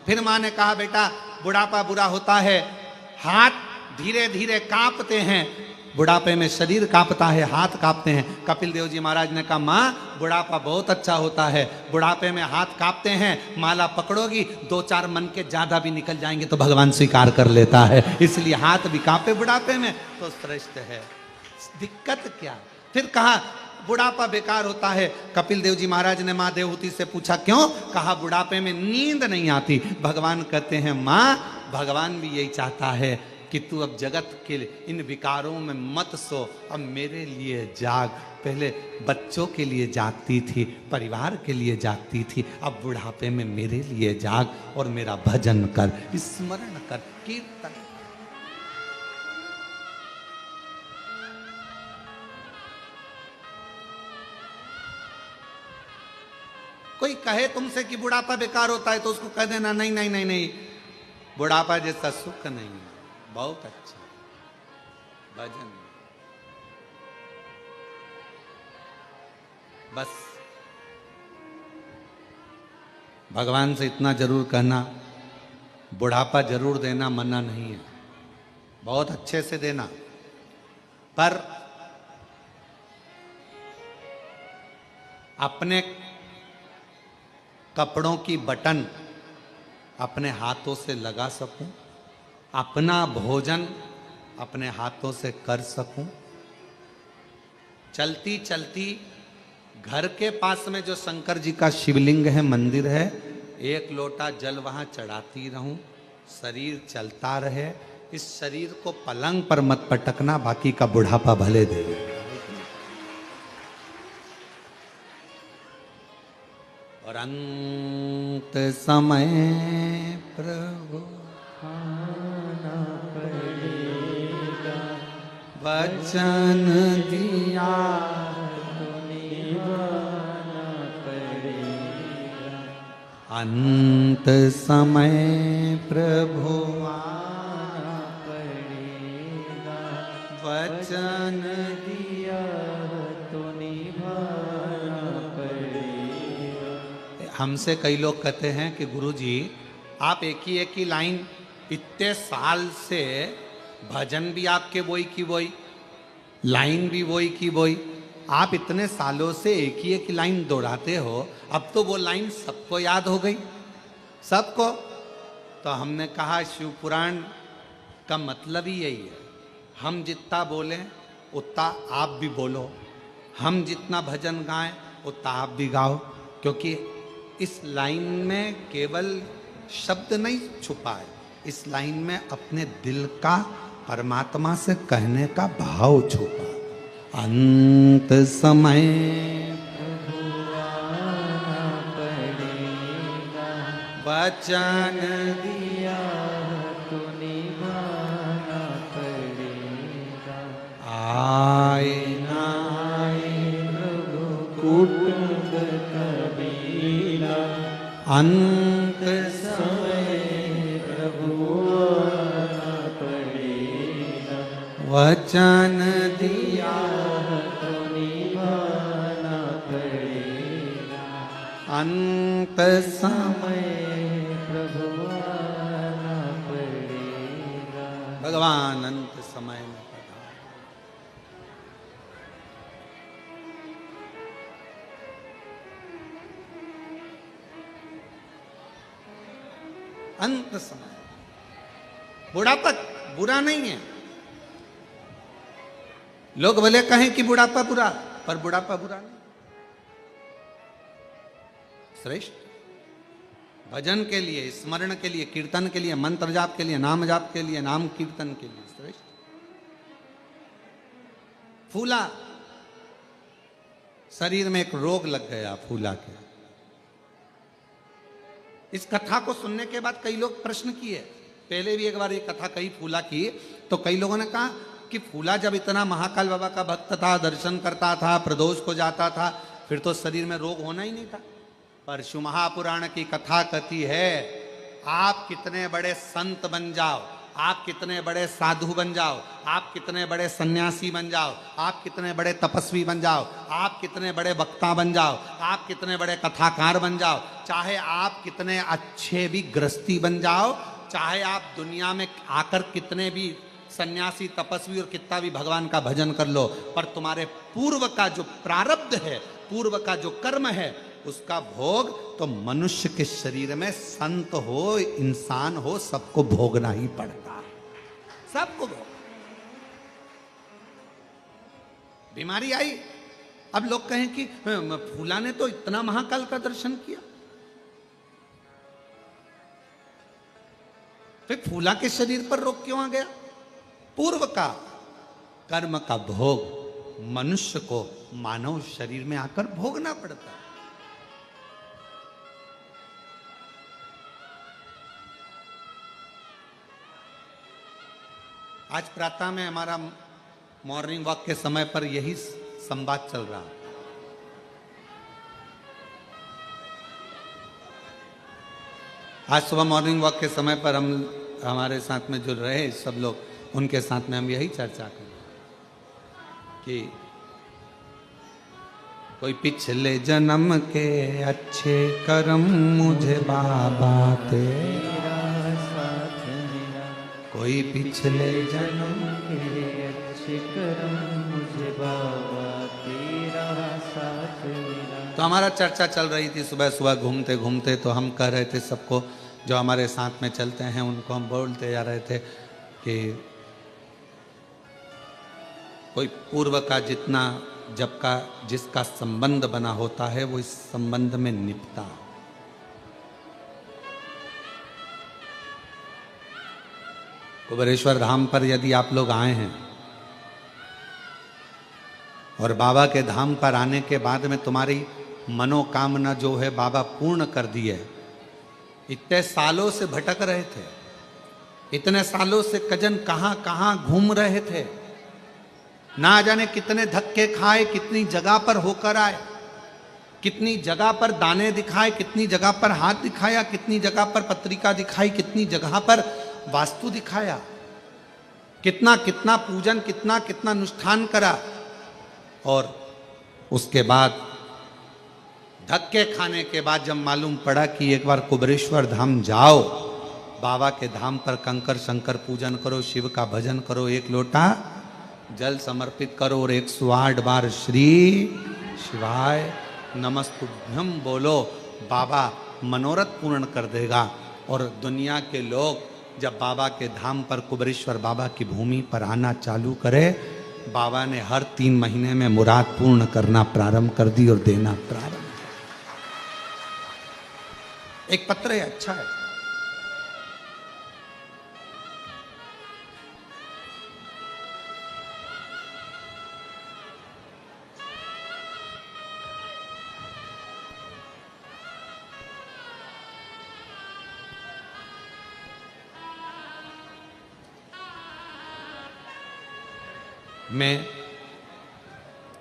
फिर माँ ने कहा बेटा बुढ़ापा बुरा होता है, हाथ धीरे धीरे कांपते हैं, बुढ़ापे में शरीर कांपता है, हाथ कांपते हैं। कपिल देव जी महाराज ने कहा माँ, बुढ़ापा बहुत अच्छा होता है, बुढ़ापे में हाथ कांपते हैं, माला पकड़ोगी 2-4 मन के ज्यादा भी निकल जाएंगे तो भगवान स्वीकार कर लेता है, इसलिए हाथ भी कांपे बुढ़ापे में तो श्रेष्ठ है, दिक्कत क्या। फिर कहा बुढ़ापा बेकार होता है। कपिल देव जी महाराज ने माँ देवहूति से पूछा क्यों? कहा बुढ़ापे में नींद नहीं आती। भगवान कहते हैं माँ, भगवान भी यही चाहता है कि तू अब जगत के इन विकारों में मत सो, अब मेरे लिए जाग। पहले बच्चों के लिए जागती थी, परिवार के लिए जागती थी, अब बुढ़ापे में मेरे लिए जाग और मेरा भजन कर, स्मरण कर, कीर्तन। कोई कहे तुमसे कि बुढ़ापा बेकार होता है तो उसको कह देना नहीं नहीं नहीं नहीं, बुढ़ापा जैसा सुख नहीं है, बहुत अच्छा भजन। बस भगवान से इतना जरूर कहना, बुढ़ापा जरूर देना, मना नहीं है, बहुत अच्छे से देना, पर अपने कपड़ों की बटन अपने हाथों से लगा सकूं, अपना भोजन अपने हाथों से कर सकूं, चलती चलती घर के पास में जो शंकर जी का शिवलिंग है, मंदिर है, 1 लोटा जल वहां चढ़ाती रहूं, शरीर चलता रहे। इस शरीर को पलंग पर मत पटकना, बाकी का बुढ़ापा भले दे। और अंत समय प्रभु आना पड़ेगा, वचन दिया तो निभाना पड़ेगा। अंत समय प्रभु आना पड़ेगा, वचन दिया तो निभाना पड़ेगा। हमसे कई लोग कहते हैं कि गुरुजी आप एक ही लाइन, इतने साल से भजन भी आपके वही की वही, लाइन भी वही की वही, आप इतने सालों से एक ही लाइन दोहराते हो, अब तो वो लाइन सबको याद हो गई, सबको। तो हमने कहा शिव पुराण का मतलब ही यही है, हम जितना बोलें उतना आप भी बोलो, हम जितना भजन गाएं उतना आप भी गाओ, क्योंकि इस लाइन में केवल शब्द नहीं छुपा है, इस लाइन में अपने दिल का परमात्मा से कहने का भाव छुपा। अंत समय प्रभु आना पड़ेगा, वचन दिया तो निभाना पड़ेगा। आए ना प्रभु कुटुंब कबीला, अंत समय प्रभु आना पड़ेगा। वचन दिया तो निभाना पड़ेगा। अंत समय प्रभु आना पड़ेगा। भगवान अंत समय में पधारे। अंत समय बुढ़ापा बुरा नहीं है। लोग भले कहें कि बुढ़ापा बुरा, पर बुढ़ापा बुरा नहीं, श्रेष्ठ। भजन के लिए, स्मरण के लिए, कीर्तन के लिए, मंत्र जाप के लिए, नाम जाप के लिए, नाम कीर्तन के लिए श्रेष्ठ। फूला, शरीर में एक रोग लग गया फूला के। इस कथा को सुनने के बाद कई लोग प्रश्न किए। पहले भी एक बार ये कथा कही फूला की, तो कई लोगों ने कहा कि फूला जब इतना महाकाल बाबा का भक्त था, दर्शन करता था, प्रदोष को जाता था, फिर तो शरीर में रोग होना ही नहीं था। परशु महापुराण की कथा कथी है, आप कितने बड़े संत बन जाओ, आप कितने बड़े साधु बन जाओ, आप कितने बड़े सन्यासी बन जाओ, आप कितने बड़े तपस्वी बन जाओ, आप कितने बड़े वक्ता बन जाओ, आप कितने बड़े कथाकार बन जाओ, चाहे आप कितने अच्छे भी गृहस्थी बन जाओ, चाहे आप दुनिया में आकर कितने भी सन्यासी तपस्वी और कितना भी भगवान का भजन कर लो, पर तुम्हारे पूर्व का जो प्रारब्ध है, पूर्व का जो कर्म है, उसका भोग तो मनुष्य के शरीर में संत हो, इंसान हो, सबको भोगना ही पड़ता है। सबको भोग। बीमारी आई, अब लोग कहें कि फूला ने तो इतना महाकाल का दर्शन किया, फिर फूला के शरीर पर रोग क्यों आ गया? पूर्व का कर्म का भोग मनुष्य को मानव शरीर में आकर भोगना पड़ता है। आज प्रातः में हमारा मॉर्निंग वॉक के समय पर यही संवाद चल रहा है। आज सुबह मॉर्निंग वॉक के समय पर हम, हमारे साथ में जो रहे सब लोग, उनके साथ में हम यही चर्चा करें कि कोई पिछले जन्म के अच्छे कर्म मुझे बाबा तेरा साथ मेरा, कोई पिछले जन्म के अच्छे कर्म मुझे बाबा तेरा साथ मेरा। तो हमारा चर्चा चल रही थी सुबह सुबह घूमते घूमते, तो हम कह रहे थे सबको, जो हमारे साथ में चलते हैं उनको हम बोलते जा रहे थे कि कोई पूर्व का जितना जब का जिसका संबंध बना होता है वो इस संबंध में निपटा। कुबेरेश्वर धाम पर यदि आप लोग आए हैं और बाबा के धाम पर आने के बाद में तुम्हारी मनोकामना जो है बाबा पूर्ण कर दी है। इतने सालों से भटक रहे थे, इतने सालों से कजन कहां कहां घूम रहे थे, ना जाने कितने धक्के खाए, कितनी जगह पर होकर आए, कितनी जगह पर दाने दिखाए, कितनी जगह पर हाथ दिखाया, कितनी जगह पर पत्रिका दिखाई, कितनी जगह पर वास्तु दिखाया, कितना कितना पूजन, कितना कितना अनुष्ठान करा, और उसके बाद धक्के खाने के बाद जब मालूम पड़ा कि एक बार कुबेरेश्वर धाम जाओ, बाबा के धाम पर कंकर शंकर पूजन करो, शिव का भजन करो, एक लोटा जल समर्पित करो और 108 बार श्री शिवाय नमस्तुभ्यम बोलो, बाबा मनोरथ पूर्ण कर देगा। और दुनिया के लोग जब बाबा के धाम पर, कुबेरेश्वर बाबा की भूमि पर आना चालू करे, बाबा ने हर 3 महीने में मुराद पूर्ण करना प्रारंभ कर दी और देना प्रारंभ। एक पत्र है, अच्छा है, मैं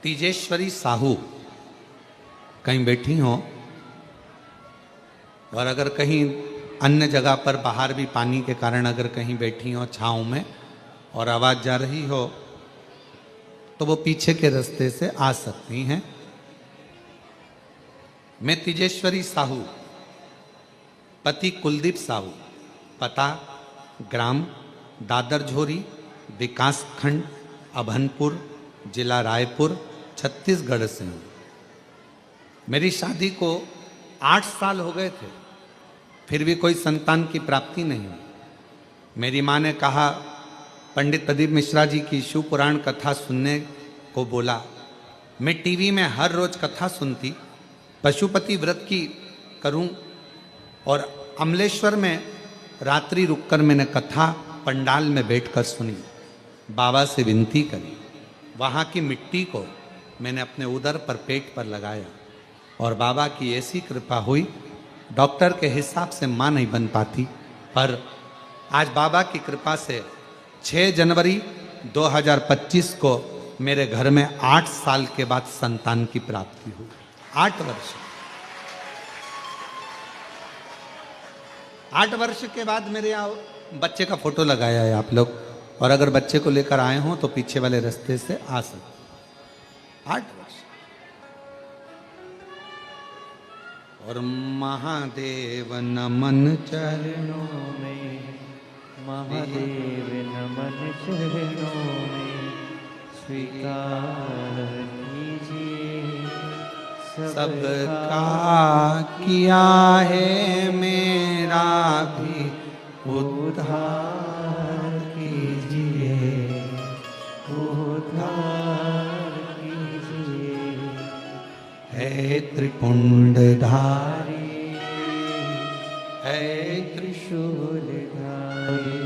तीजेश्वरी साहू कहीं बैठी हो और अगर कहीं अन्य जगह पर बाहर भी पानी के कारण अगर कहीं बैठी हो छाँव में और आवाज़ जा रही हो तो वो पीछे के रास्ते से आ सकती हैं। मैं तीजेश्वरी साहू, पति कुलदीप साहू, पता ग्राम दादर झोरी, विकास खंड अभनपुर, जिला रायपुर, छत्तीसगढ़ से हूँ। मेरी शादी को 8 साल हो गए थे, फिर भी कोई संतान की प्राप्ति नहीं हुई। मेरी माँ ने कहा, पंडित प्रदीप मिश्रा जी की शिव पुराण कथा सुनने को बोला। मैं टीवी में हर रोज कथा सुनती, पशुपति व्रत की करूं और अमलेश्वर में रात्रि रुककर मैंने कथा पंडाल में बैठकर सुनी। बाबा से विनती करी, वहाँ की मिट्टी को मैंने अपने उदर पर पेट पर लगाया और बाबा की ऐसी कृपा हुई, डॉक्टर के हिसाब से माँ नहीं बन पाती, पर आज बाबा की कृपा से 6 जनवरी 2025 को मेरे घर में 8 साल के बाद संतान की प्राप्ति हुई। 8 वर्ष, 8 वर्ष के बाद मेरे यहाँ बच्चे का फोटो लगाया है आप लोग, और अगर बच्चे को लेकर आए हों तो पीछे वाले रास्ते से आ सकते। 8 वर्ष। और महादेव नमन चरणों में, महादेव नमन चरणों में, स्वीकार कीजिए सबका किया है, मेरा भी उद्धार कीजिए, उद्धार कीजिए। है त्रिपुंडधारी, है त्रिशूलधारी,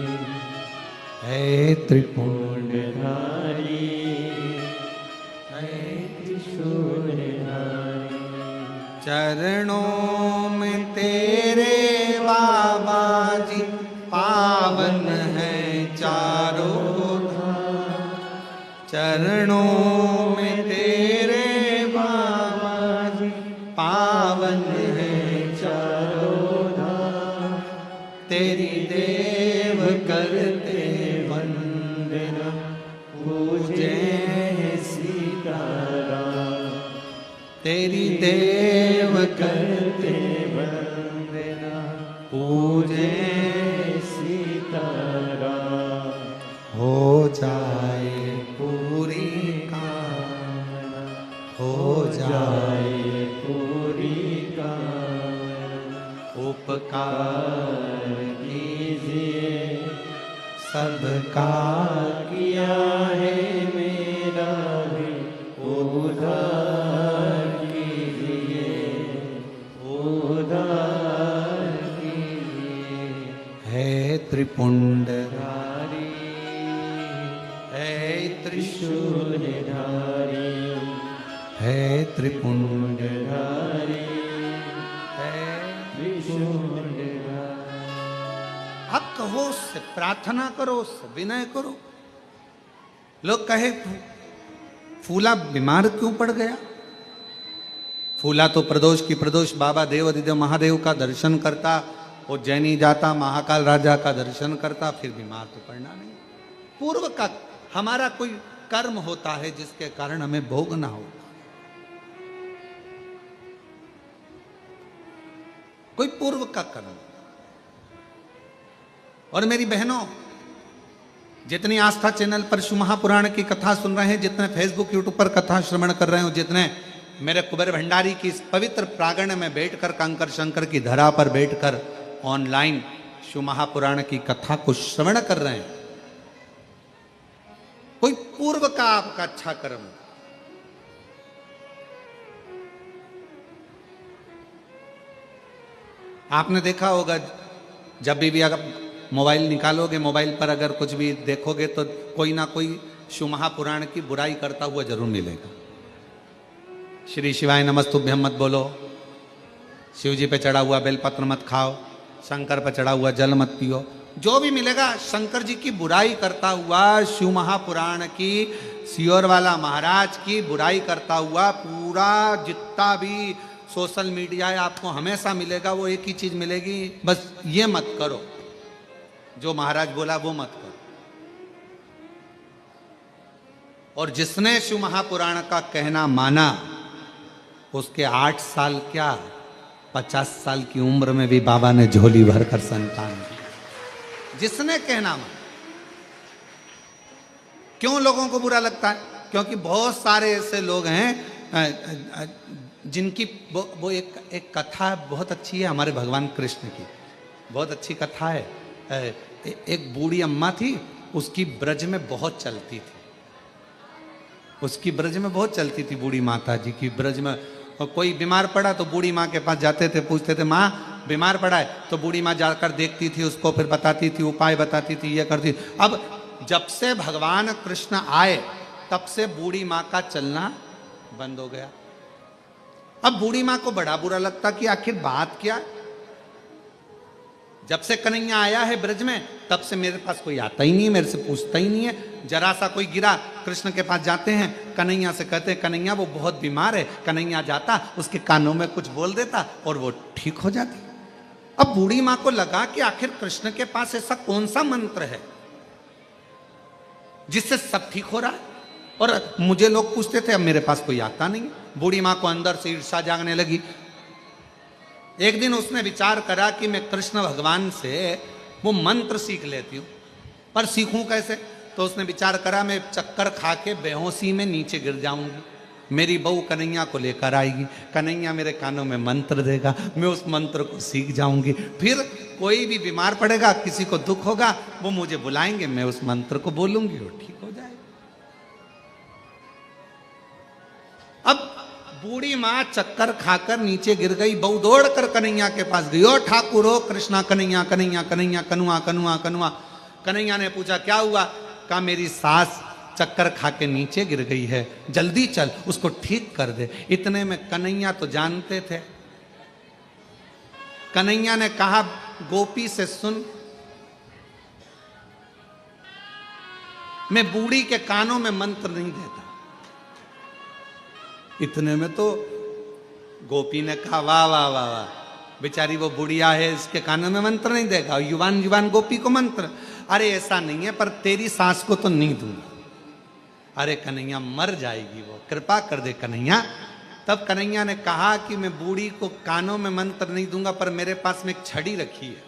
है त्रिपुंडधारी, है त्रिशूलधारी। चरणों में तेरे बाबा जी पावन है चारों धाम। चरणों में तेरे बाबा जी पावन है चारों धाम। तेरी देव करते वंदना, पूजे सीताराम। तेरी देव करते वंदना, पूजे सीताराम। हो जाए पूरी कामना, हो जाए पूरी कामना। उपकार कीजिए सबका किया है, मेरा भी उद्धार कीजिए, उद्धार कीजिए। है त्रिपुंडधारी, है त्रिशूलधारी, है त्रिपुंडधारी, है त्रिशूलधारी। हक हो उससे प्रार्थना करो, उससे विनय करो। लोग कहे फूला बीमार क्यों पड़ गया? फूला तो प्रदोष की प्रदोष बाबा देव अधिदेव महादेव का दर्शन करता, उज्जैनी जाता, महाकाल राजा का दर्शन करता, फिर बीमार तो पड़ना नहीं। पूर्व का हमारा कोई कर्म होता है जिसके कारण हमें भोगना होता, कोई पूर्व का कर्म। और मेरी बहनों, जितनी आस्था चैनल पर शिव महापुराण की कथा सुन रहे हैं, जितने फेसबुक यूट्यूब पर कथा श्रवण कर रहे हो, जितने मेरे कुबेर भंडारी की इस पवित्र प्रांगण में बैठकर, कंकर शंकर की धरा पर बैठकर ऑनलाइन शिव महापुराण की कथा को श्रवण कर रहे हैं, कोई पूर्व का आपका अच्छा कर्म। आपने देखा होगा, जब भी अगर मोबाइल निकालोगे, मोबाइल पर अगर कुछ भी देखोगे तो कोई ना कोई शिव महापुराण की बुराई करता हुआ जरूर मिलेगा। श्री शिवाय नमस्तुभ्यम मत बोलो, शिव जी पे चढ़ा हुआ बेलपत्र मत खाओ, शंकर पर चढ़ा हुआ जल मत पियो, जो भी मिलेगा शंकर जी की बुराई करता हुआ, शिव महापुराण की, सियोर वाला महाराज की बुराई करता हुआ पूरा जितना भी सोशल मीडिया है आपको हमेशा मिलेगा। वो एक ही चीज मिलेगी, बस ये मत करो, जो महाराज बोला वो मत करो। और जिसने शिव महापुराण का कहना माना उसके 8 साल क्या 50 साल की उम्र में भी बाबा ने झोली भरकर संतान दी। जिसने कहना माना। क्यों लोगों को बुरा लगता है? क्योंकि बहुत सारे ऐसे लोग हैं जिनकी वो एक कथा बहुत अच्छी है हमारे भगवान कृष्ण की, बहुत अच्छी कथा है। एक बूढ़ी अम्मा थी, उसकी ब्रज में बहुत चलती थी, उसकी ब्रज में बहुत चलती थी बूढ़ी माता जी की ब्रज में। कोई बीमार पड़ा तो बूढ़ी माँ के पास जाते थे, पूछते थे माँ बीमार पड़ा है, तो बूढ़ी माँ जाकर देखती थी उसको, फिर बताती थी, उपाय बताती थी, ये करती थी। अब जब से भगवान कृष्ण आए तब से बूढ़ी माँ का चलना बंद हो गया। अब बूढ़ी माँ को बड़ा बुरा लगता कि आखिर बात क्या। जब से कन्हैया आया है ब्रज में तब से मेरे पास कोई आता ही नहीं है, मेरे से पूछता ही नहीं है। जरा सा कोई गिरा कृष्ण के पास जाते हैं, कन्हैया से कहते हैं कन्हैया वो बहुत बीमार है। कन्हैया जाता, उसके कानों में कुछ बोल देता और वो ठीक हो जाती। अब बूढ़ी माँ को लगा कि आखिर कृष्ण के पास ऐसा कौन सा मंत्र है जिससे सब ठीक हो रहा है, और मुझे लोग पूछते थे, अब मेरे पास कोई आता नहीं। बूढ़ी माँ को अंदर से ईर्ष्या जागने लगी। एक दिन उसने विचार करा कि मैं कृष्ण भगवान से वो मंत्र सीख लेती हूँ, पर सीखूं कैसे? तो उसने विचार करा मैं चक्कर खा के बेहोशी में नीचे गिर जाऊंगी, मेरी बहू कन्हैया को लेकर आएगी, कन्हैया मेरे कानों में मंत्र देगा, मैं उस मंत्र को सीख जाऊंगी, फिर कोई भी बीमार पड़ेगा, किसी को दुख होगा, वो मुझे बुलाएंगे, मैं उस मंत्र को बोलूंगी, वो ठीक हो जाएगा। अब बूढ़ी माँ चक्कर खाकर नीचे गिर गई, बहू दौड़ कर कन्हैया के पास गई, ओ ठाकुर हो कृष्णा, कन्हैया कन्हैया कन्हैया, कनुआ कनुआ कनुआ। कन्हैया ने पूछा क्या हुआ? कहा मेरी सास चक्कर खा के नीचे गिर गई है, जल्दी चल उसको ठीक कर दे। इतने में कन्हैया तो जानते थे। कन्हैया ने कहा गोपी से सुन, मैं बूढ़ी के कानों में मंत्र नहीं देता। इतने में तो गोपी ने कहा वाह वाह वाह वाह, बेचारी वो बुढ़िया है, इसके कानों में मंत्र नहीं देगा, युवान युवान गोपी को मंत्र। अरे ऐसा नहीं है, पर तेरी सास को तो नहीं दूंगा। अरे कन्हैया मर जाएगी वो, कृपा कर दे कन्हैया। तब कन्हैया ने कहा कि मैं बूढ़ी को कानों में मंत्र नहीं दूंगा, पर मेरे पास में एक छड़ी रखी है,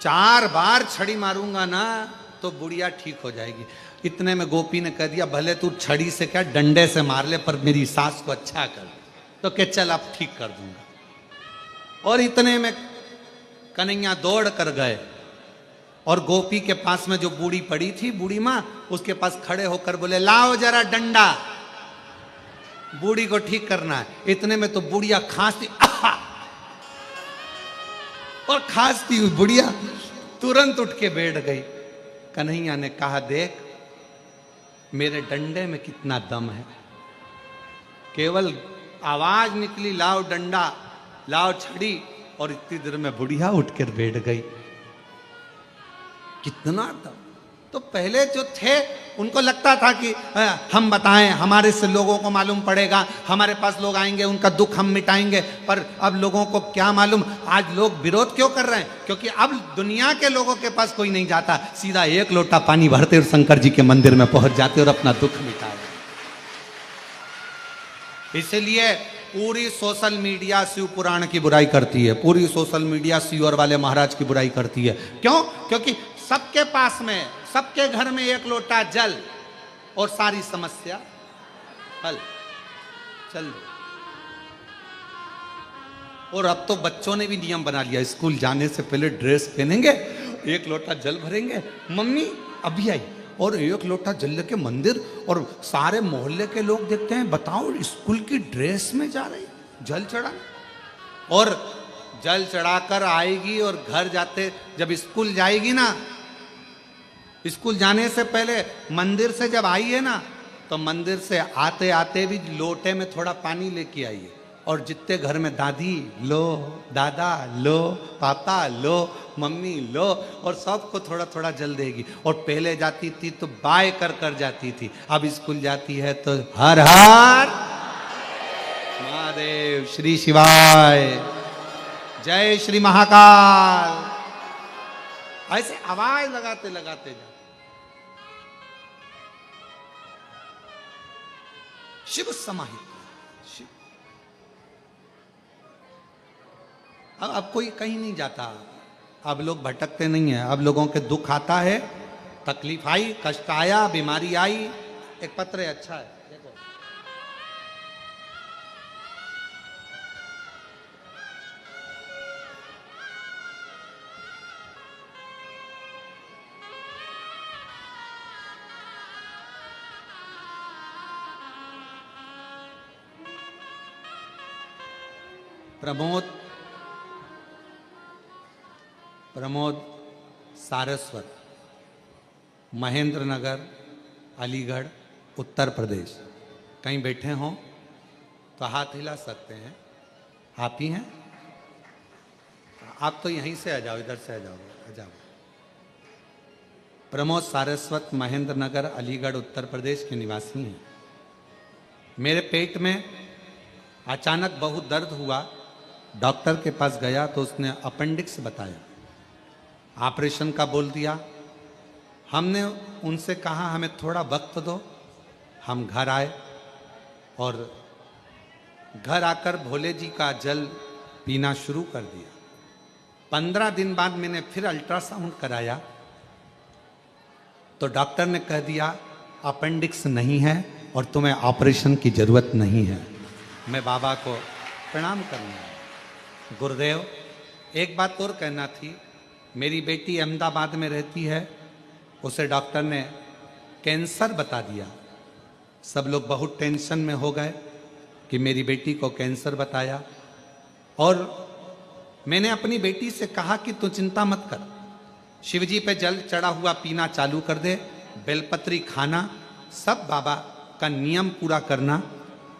4 बार छड़ी मारूंगा ना तो बुढ़िया ठीक हो जाएगी। इतने में गोपी ने कह दिया भले तू छड़ी से क्या डंडे से मार ले, पर मेरी सास को अच्छा कर। तो कह चल अब ठीक कर दूंगा। और इतने में कन्हैया दौड़ कर गए और गोपी के पास में जो बूढ़ी पड़ी थी, बूढ़ी माँ, उसके पास खड़े होकर बोले लाओ जरा डंडा, बूढ़ी को ठीक करना है। इतने में तो बुढ़िया खांसती और खांसती हुई बुढ़िया तुरंत उठ के बैठ गई। कन्हैया ने कहा देख मेरे डंडे में कितना दम है, केवल आवाज निकली लाओ डंडा लाओ छड़ी, और इतनी देर में बुढ़िया उठकर बैठ गई। कितना दम। तो पहले जो थे उनको लगता था कि हम बताएं, हमारे से लोगों को मालूम पड़ेगा, हमारे पास लोग आएंगे, उनका दुख हम मिटाएंगे। पर अब लोगों को क्या मालूम, आज लोग विरोध क्यों कर रहे हैं? क्योंकि अब दुनिया के लोगों के पास कोई नहीं जाता, सीधा 1 लोटा पानी भरते और शंकर जी के मंदिर में पहुंच जाते और अपना दुख मिटाते। इसलिए पूरी सोशल मीडिया शिव पुराण की बुराई करती है, पूरी सोशल मीडिया शिवर वाले महाराज की बुराई करती है। क्यों? क्योंकि सबके पास में, सबके घर में 1 लोटा जल और सारी समस्या हल। चल। और अब तो बच्चों ने भी नियम बना लिया, स्कूल जाने से पहले ड्रेस पहनेंगे, 1 लोटा जल भरेंगे, मम्मी अभी आई, और 1 लोटा जल लेके मंदिर, और सारे मोहल्ले के लोग देखते हैं, बताओ स्कूल की ड्रेस में जा रही जल चढ़ा। और जल चढ़ाकर आएगी और घर जाते, जब स्कूल जाएगी ना, स्कूल जाने से पहले मंदिर से जब आई है ना, तो मंदिर से आते आते भी लोटे में थोड़ा पानी लेके आई है और जितने घर में दादी लो, दादा लो, पापा लो, मम्मी लो, और सबको थोड़ा थोड़ा जल देगी। और पहले जाती थी तो बाय कर जाती थी, अब स्कूल जाती है तो हर हर महादेव, श्री शिवाय, जय श्री महाकाल, ऐसे आवाज लगाते लगाते जा। शिव समाहित शिव। अब कोई कहीं नहीं जाता, अब लोग भटकते नहीं है। अब लोगों के दुख आता है, तकलीफ आई, कष्ट आया, बीमारी आई, एक पत्र है, अच्छा है, देखो। प्रमोद सारस्वत, महेंद्र नगर, अलीगढ़, उत्तर प्रदेश। कहीं बैठे हों तो हाथ हिला सकते हैं। आप ही हैं? आप तो यहीं से आ जाओ, इधर से आ जाओ, आ जाओ। प्रमोद सारस्वत, महेंद्र नगर, अलीगढ़, उत्तर प्रदेश के निवासी हैं। मेरे पेट में अचानक बहुत दर्द हुआ, डॉक्टर के पास गया तो उसने अपेंडिक्स बताया, ऑपरेशन का बोल दिया। हमने उनसे कहा हमें थोड़ा वक्त दो। हम घर आए और घर आकर भोले जी का जल पीना शुरू कर दिया। 15 दिन बाद मैंने फिर अल्ट्रासाउंड कराया तो डॉक्टर ने कह दिया अपेंडिक्स नहीं है और तुम्हें ऑपरेशन की जरूरत नहीं है। मैं बाबा को प्रणाम करना है। गुरुदेव, एक बात और कहना थी। मेरी बेटी अहमदाबाद में रहती है, उसे डॉक्टर ने कैंसर बता दिया। सब लोग बहुत टेंशन में हो गए कि मेरी बेटी को कैंसर बताया, और मैंने अपनी बेटी से कहा कि तू चिंता मत कर, शिवजी पे जल चढ़ा हुआ पीना चालू कर दे, बेलपत्री खाना, सब बाबा का नियम पूरा करना।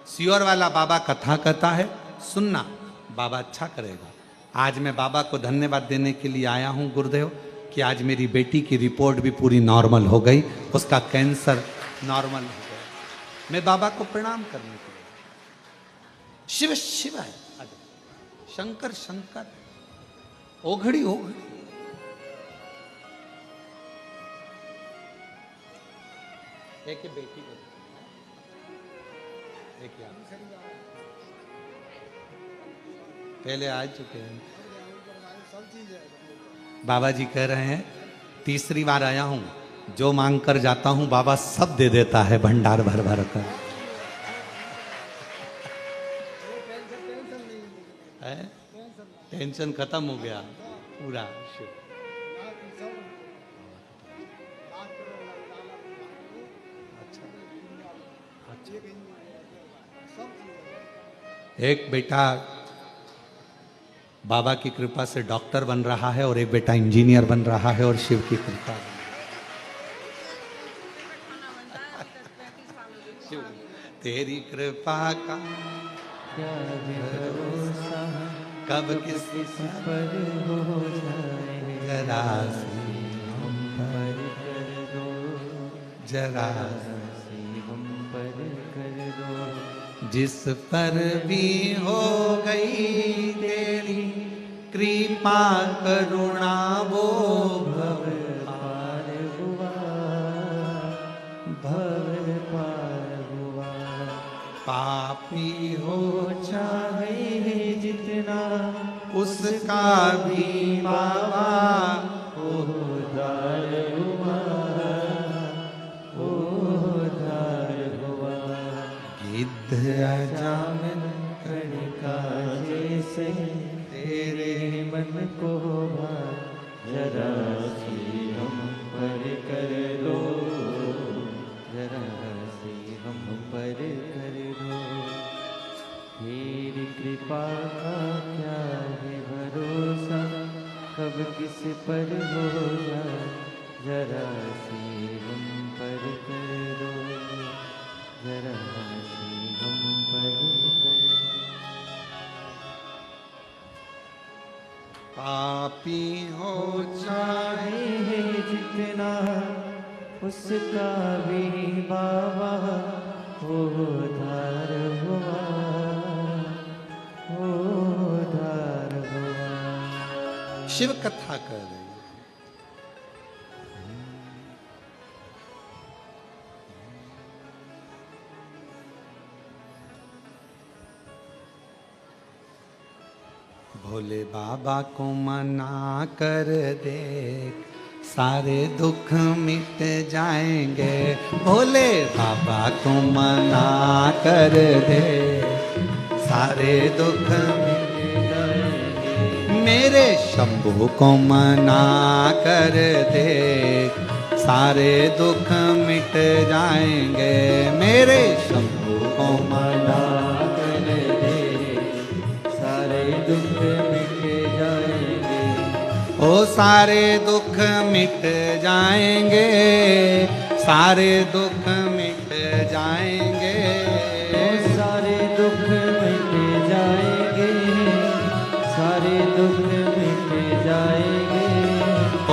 सियोर वाला बाबा कथा कहता है, सुनना, बाबा अच्छा करेगा। आज मैं बाबा को धन्यवाद देने के लिए आया हूं गुरुदेव कि आज मेरी बेटी की रिपोर्ट भी पूरी नॉर्मल हो गई, उसका कैंसर नॉर्मल हो गया। मैं बाबा को प्रणाम करने के लिए। शिव शिव है, शंकर शंकर, ओघड़ी ओघड़ी। एक बेटी को देखिए, पहले आ चुके हैं। बाबा जी कह रहे हैं तीसरी बार आया हूं, जो मांग कर जाता हूं बाबा सब दे देता है भंडार भर भर कर। टेंशन खत्म हो गया पूरा। एक बेटा बाबा की कृपा से डॉक्टर बन रहा है और एक बेटा इंजीनियर बन रहा है, और शिव की कृपा। शिव तेरी कृपा का क्या भरोसा, कब किस पर हो जाए, जरा हम पर कर दो, जरा हम पर कर दो। जिस पर भी हो गई तेरी कृपा करुणा वो भव पार हुआ, भव पार हुआ। पापी हो चाहे जितना उसका भी बाबा उद्धार हुआ, उद्धार हुआ। गिद्ध अजामिन कणिका जैसे तेरे मन को जरा सी हम पर कर दो, जरा सी हम पर कर दो। तेरी कृपा का क्या है भरोसा, कब किस पर हो जाए, जरा सी हम पर कर दो, जरा सी हम पर कर दो। पापी हो चाहे चाहे जितना उसका भी बाबा उद्धार हुआ, उद्धार हुआ। शिव कथा कर रही है। भोले बाबा को मना कर दे, सारे दुख मिट जाएंगे। भोले बाबा को मना कर दे, सारे दुख मिट जाएंगे। मेरे शंभू को मना कर दे, सारे दुख मिट जाएंगे। मेरे शंभू को मना कर दे, सारे दुख मिट जाएंगे। ओ सारे दुख मिट जाएंगे, सारे दुख मिट जाएंगे। ओ सारे दुख मिट जाएंगे, सारे दुख मिट जाएंगे।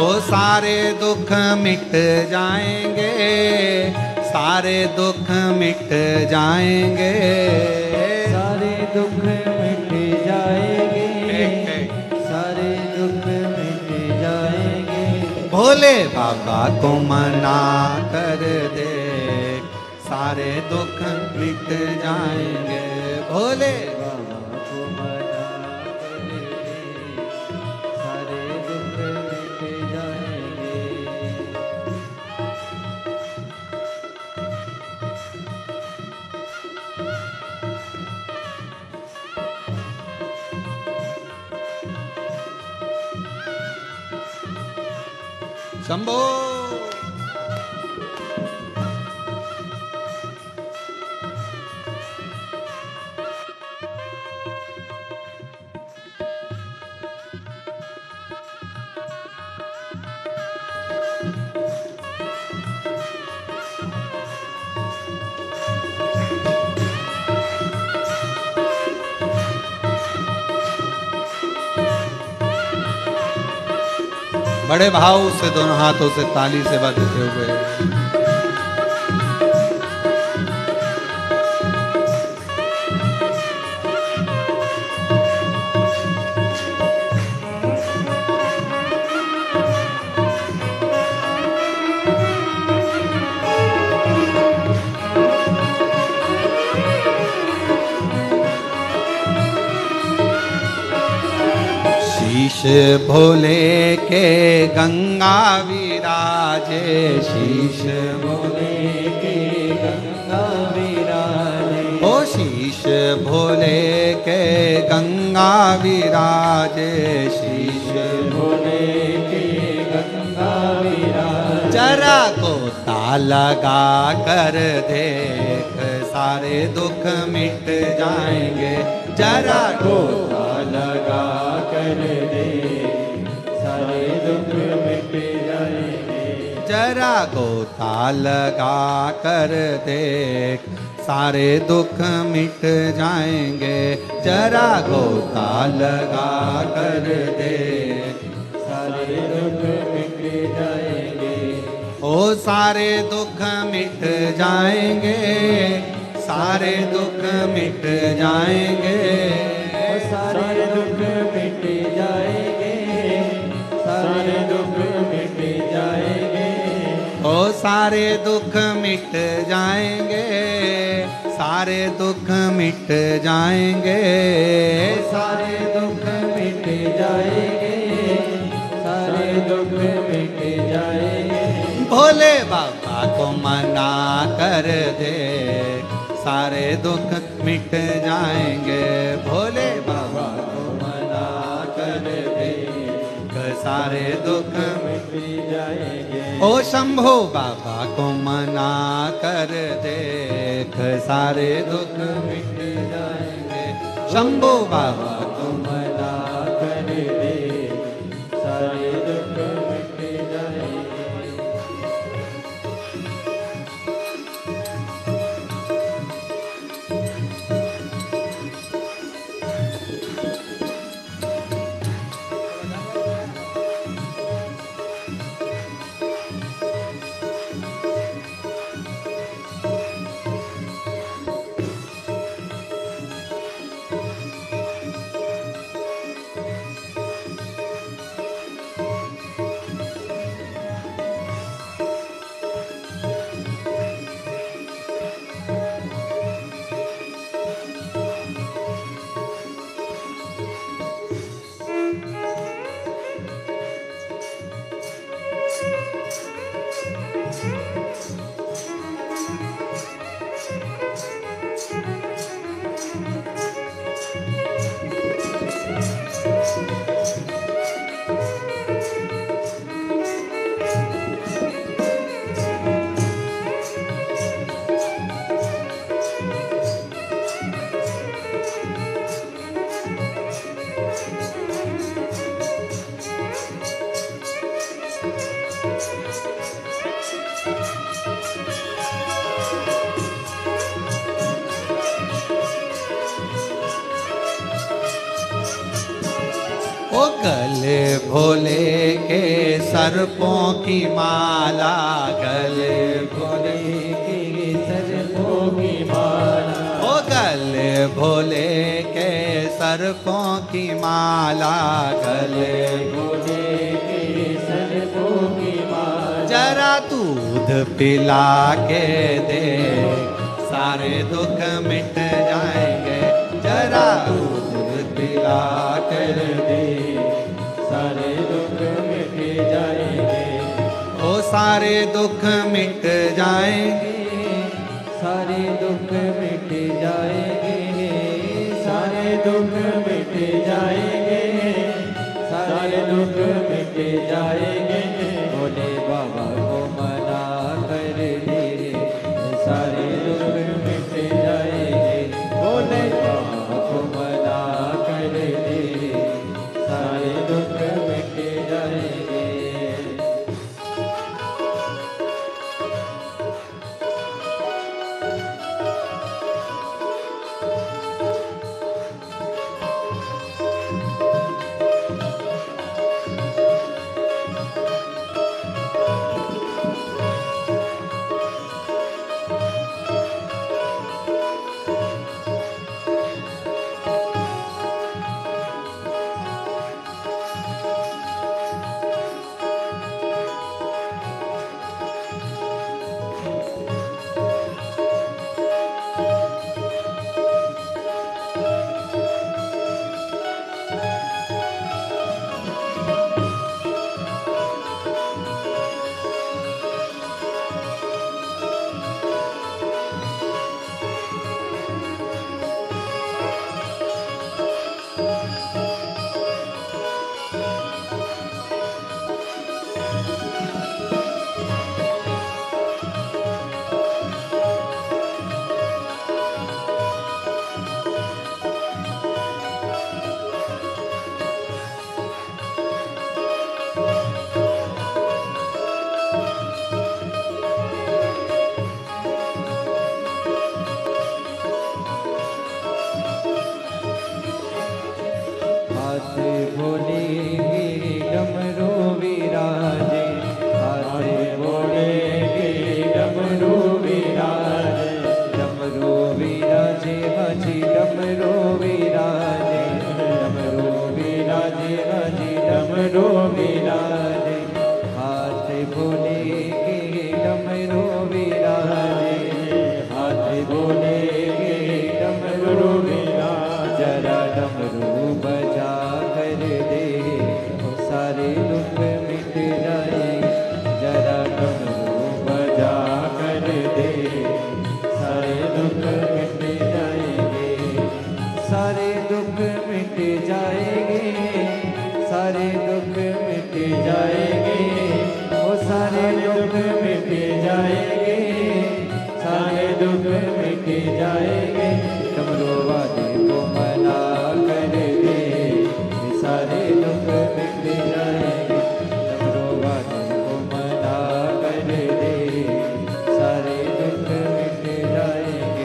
ओ सारे दुख मिट जाएंगे, सारे दुख मिट जाएंगे। सारे दुख मिट जाएंगे, सारे दुख मिट जाएंगे। भोले बाबा को मना कर दे, सारे दुख मिट जाएंगे। भोले बाबा को मना कर दे, सारे दुख मिट जाएंगे। शंभो बड़े भाव से दोनों हाथों से ताली से बजते हुए शीश भोले के गंगा विराजे, शीश भोले के गंगा विराजे। ओ शीश भोले के गंगा विराजे, शीश भोले के गंगा विराजे। जरा गोता लगा कर देख, सारे दुख मिट जाएंगे। जरा गोता लगा कर दे, सारे दुख मिट जाएंगे। जरा गोता लगा कर देख, सारे दुख मिट जाएंगे। जरा गोता लगा कर देख, सारे दुख मिट जाएंगे। ओ सारे दुख मिट जाएंगे, सारे दुख मिट जाएंगे। ओ सारे दुख मिट जाएंगे, सारे दुख मिट जाएंगे। ओ सारे दुख मिट जाएंगे, सारे दुख मिट जाएंगे। सारे दुख मिट जाएंगे, सारे दुख मिट जाएंगे। भोले बाबा को मना कर दे, सारे दुख मिट जाएंगे। भोले बाबा को मना कर दे, सारे दुख मिट जाएंगे। ओ शंभो बाबा को मना कर देख, सारे दुख मिट जाएंगे। शंभो बाबा को मना कर दे, सारे दुख मिट जाएंगे। ओ गले भोले के सर्पों की माला, गले भोले के सर्पों की माला, ओ गले भोले के सर्पों की माला, गले भोले के सर्पों की माला। जरा दूध पिला के दे, सारे दुख मिट जाएंगे। जरा दूध पिला कर दे, सारे दुख मिट जाएंगे। ओ सारे दुख मिट जाएंगे। सारे दुख मिट जाएंगे। सारे दुख मिट जाएंगे। सारे दुख मिट जाएंगे। भोले बाबा को मना कर दे, सारे दुख मिट जाएंगे। भोले बाबा को मना कर दे, सारे दुख मिट जाएंगे। हाथ भोले के डमरू विराजे, हाथ भोले के डमरू विराजे। डमरू विराजे हाजी डमरू विराजे, डमरू विराजे हाजी डमरू विराजे। हाथ भोले के डमरू विराजे, हाथ भोले के डमरू विराजे। जरा डमरू बजा कर दे, सारे दुख मिट जाए। जरा डमरू बजा कर दे, सारे दुख मिट जाएंगे। सारे दुख मिट जाएंगे। सारे दुख मिट जाएंगे। वो सारे दुख मिट जाएंगे। सारे दुख मिट जाएंगे। डमरू वाले को मना कर दे, सारे दुख मिट जाएंगे। डमरू वाले को मना कर दे, सारे दुख मिट जाएंगे।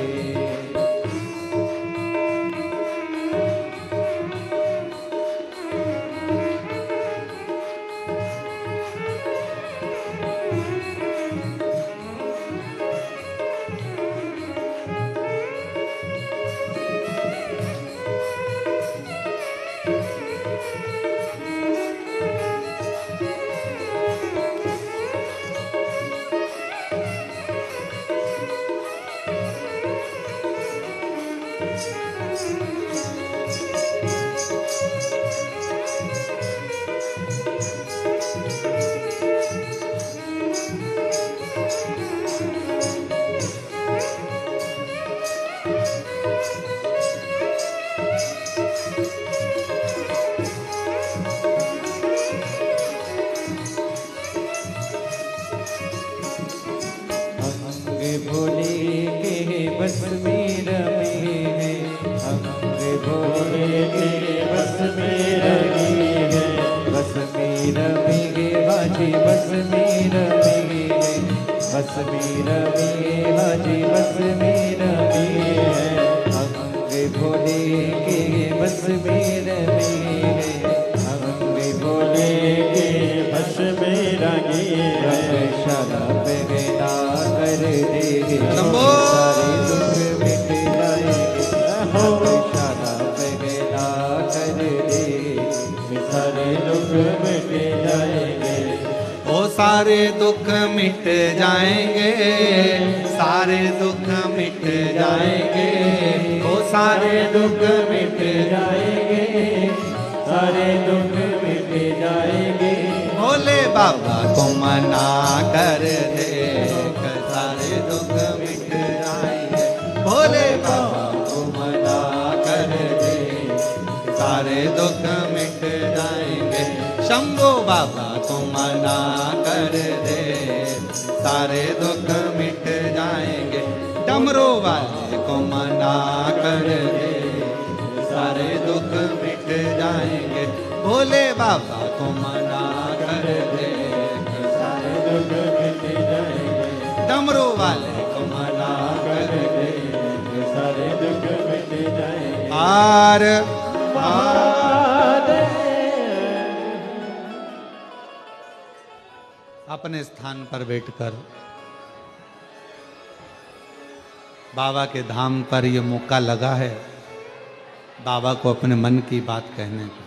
भोले के बस में रमे हैं, अंग भोले के बस में रमे हैं। बस में रमेंगे हाजी बस में रमेंगे, बस में रमेंगे हाजी बस में रमे हैं। अंग भोले के बस में रमेंगे, अंग शाला पे ना कर दे, शंभो। सारे दुख मिट जाएंगे। शाला पे ना कर दे, सारे दुख मिट जाएंगे। ओ सारे दुख मिट जाएंगे, सारे दुख मिट जाएंगे, ओ सारे दुख मिट जाएंगे, सारे दुख मिट जाएंगे। भोले बाबा को मना कर दे, सारे दुख मिट जाएंगे। भोले बाबा को मना कर दे, सारे दुख मिट जाएंगे। शंभो बाबा को मना कर दे, सारे दुख मिट जाएंगे। डमरू वाले को मना कर दे, सारे दुख मिट जाएंगे। भोले बाबा को मना कर दे, सारे दुख मिट जाएंगे। डमरू वाले को मना कर दे, सारे दुख मिट जाएंगे। आर अपने स्थान पर बैठकर बाबा के धाम पर ये मौका लगा है बाबा को अपने मन की बात कहने का।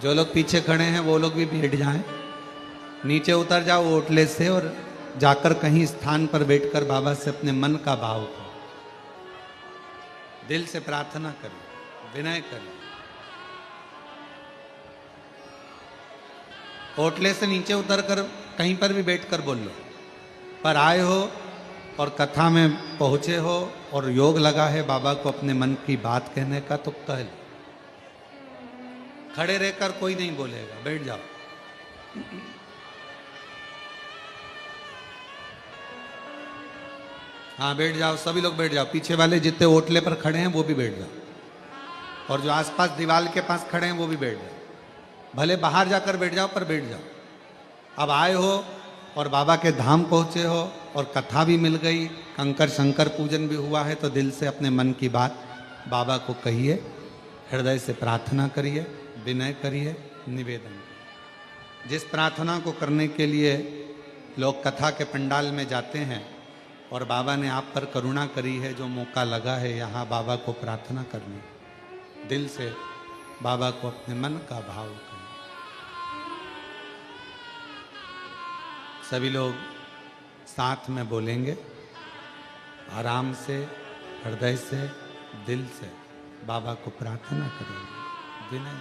जो लोग पीछे खड़े हैं वो लोग भी बैठ जाएं, नीचे उतर जाओ ओटले से और जाकर कहीं स्थान पर बैठकर बाबा से अपने मन का भाव करो, दिल से प्रार्थना करें, विनय करें। ओटले से नीचे उतरकर कहीं पर भी बैठकर बोल लो, पर आए हो और कथा में पहुंचे हो और योग लगा है बाबा को अपने मन की बात कहने का, तो कह लो। खड़े रहकर कोई नहीं बोलेगा, बैठ जाओ। हाँ बैठ जाओ, सभी लोग बैठ जाओ। पीछे वाले जितने ओटले पर खड़े हैं वो भी बैठ जाओ, और जो आसपास दीवार के पास खड़े हैं वो भी बैठ जाओ। भले बाहर जाकर बैठ जाओ पर बैठ जाओ। अब आए हो और बाबा के धाम पहुंचे हो और कथा भी मिल गई, कंकर शंकर पूजन भी हुआ है, तो दिल से अपने मन की बात बाबा को कहिए, हृदय से प्रार्थना करिए, विनय करिए, निवेदन करिए। जिस प्रार्थना को करने के लिए लोग कथा के पंडाल में जाते हैं और बाबा ने आप पर करुणा करी है, जो मौका लगा है यहाँ बाबा को प्रार्थना करने, दिल से बाबा को अपने मन का भाव करें। सभी लोग साथ में बोलेंगे, आराम से, हृदय से, दिल से बाबा को प्रार्थना करेंगे, विनय।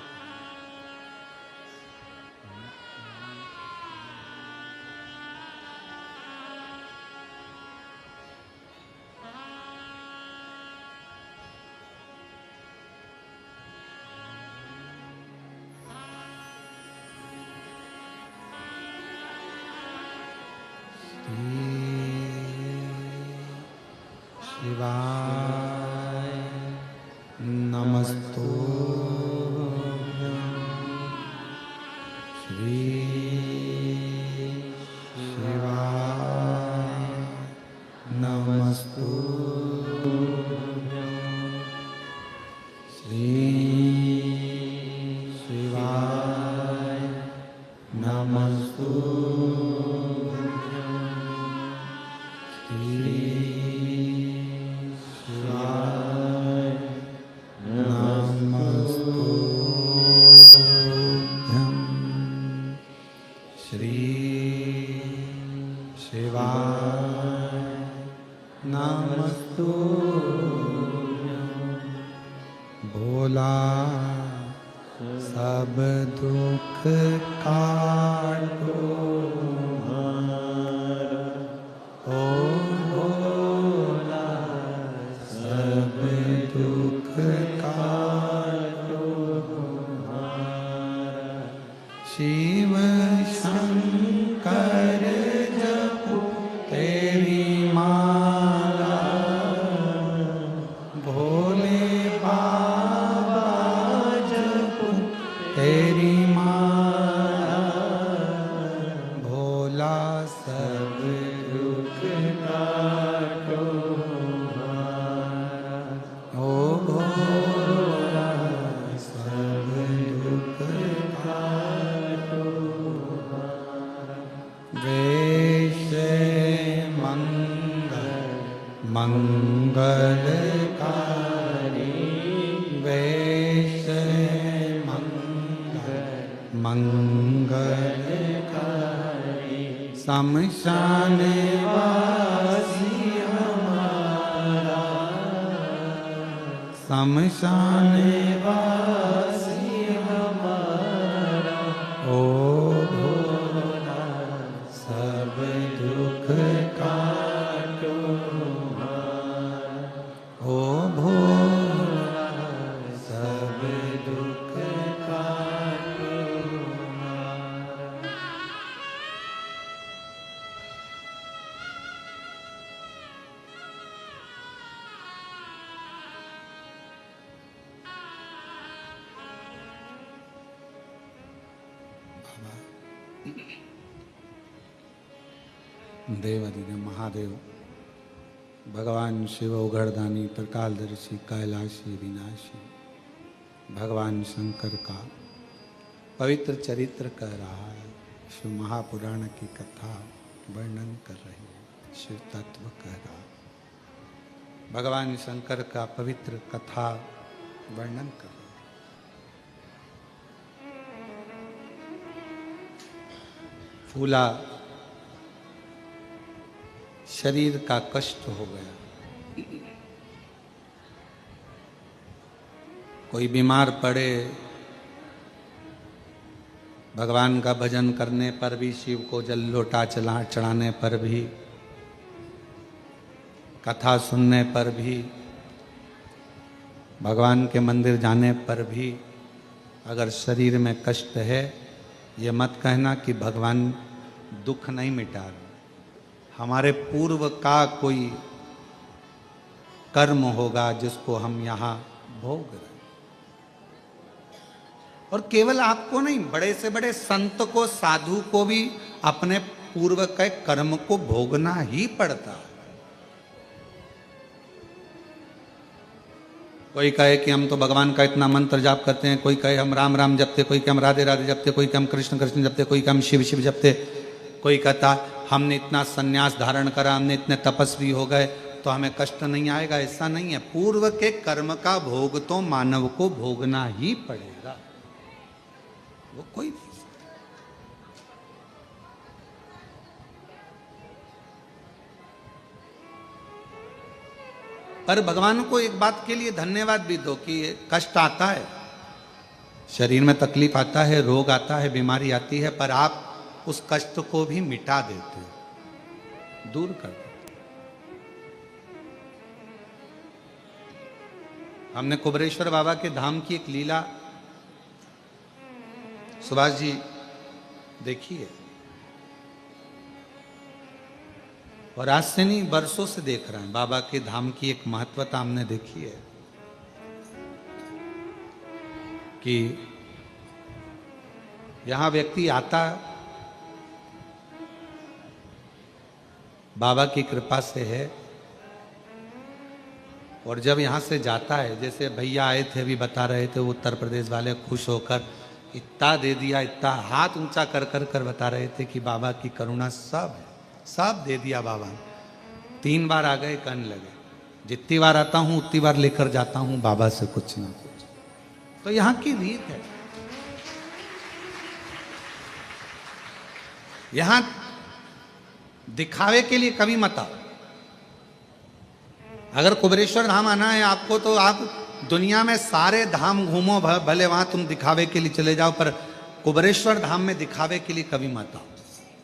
शिवाय नमस्तु श्री शिवाय नमस्तु श्री शिवाय नमस्तु भोला सब दुख काटो ओ भोला सब दुख काटो शिव शंकर जपो तेरी माला भोले बाबा जपो तेरी माला शमशान वासी हमारा, शमशान वासी हमारा, ओ भोला सब दुख काटो हमारा, ओ भोला सब दुख काटो हमारा। देवादिदेव महादेव भगवान शिव उगड़दानी त्रिकालदर्शी कैलाशी विनाशी भगवान शंकर का पवित्र चरित्र कह रहा है। शिव महापुराण की कथा वर्णन कर रही है, शिव तत्व कह रहा है, भगवान शंकर का पवित्र कथा वर्णन कर रही है। फूला शरीर का कष्ट हो गया, कोई बीमार पड़े, भगवान का भजन करने पर भी, शिव को जल लोटा चढ़ाने पर भी, कथा सुनने पर भी, भगवान के मंदिर जाने पर भी अगर शरीर में कष्ट है, ये मत कहना कि भगवान दुख नहीं मिटा रहे। हमारे पूर्व का कोई कर्म होगा जिसको हम यहाँ भोग रहे। और केवल आपको नहीं, बड़े से बड़े संत को, साधु को भी अपने पूर्व के कर्म को भोगना ही पड़ता है। कोई कहे कि हम तो भगवान का इतना मंत्र जाप करते हैं, कोई कहे हम राम राम जपते, कोई कहे हम राधे राधे जपते, कोई कहे हम कृष्ण कृष्ण जपते, कोई कहे हम शिव शिव जपते, कोई कहता हमने इतना सन्यास धारण करा, हमने इतने तपस्वी हो गए तो हमें कष्ट नहीं आएगा। ऐसा नहीं है। पूर्व के कर्म का भोग तो मानव को भोगना ही पड़ेगा, वो कोई नहीं। पर भगवान को एक बात के लिए धन्यवाद भी दो कि कष्ट आता है, शरीर में तकलीफ आता है, रोग आता है, बीमारी आती है, पर आप उस कष्ट को भी मिटा देते हो, दूर कर देते। हमने कुबरेश्वर बाबा के धाम की एक लीला सुभाष जी देखी है, और आज से नहीं बरसों से देख रहे हैं। बाबा के धाम की एक महत्वता हमने देखी है कि यहां व्यक्ति आता, बाबा की कृपा से है, और जब यहां से जाता है, जैसे भैया आए थे अभी बता रहे थे, वो उत्तर प्रदेश वाले खुश होकर इतना दे दिया, इतना हाथ ऊंचा कर कर कर बता रहे थे कि बाबा की करुणा सब है, सब दे दिया बाबा ने। 3 बार आ गए, कहने लगे जितनी बार आता हूं उतनी बार लेकर जाता हूं बाबा से कुछ ना कुछ। तो यहां की रीत है, यहां दिखावे के लिए कभी मत आओ। अगर कुबरेश्वर धाम आना है आपको तो आप दुनिया में सारे धाम घूमो, भले वहां तुम दिखावे के लिए चले जाओ, पर कुबरेश्वर धाम में दिखावे के लिए कभी मत आओ।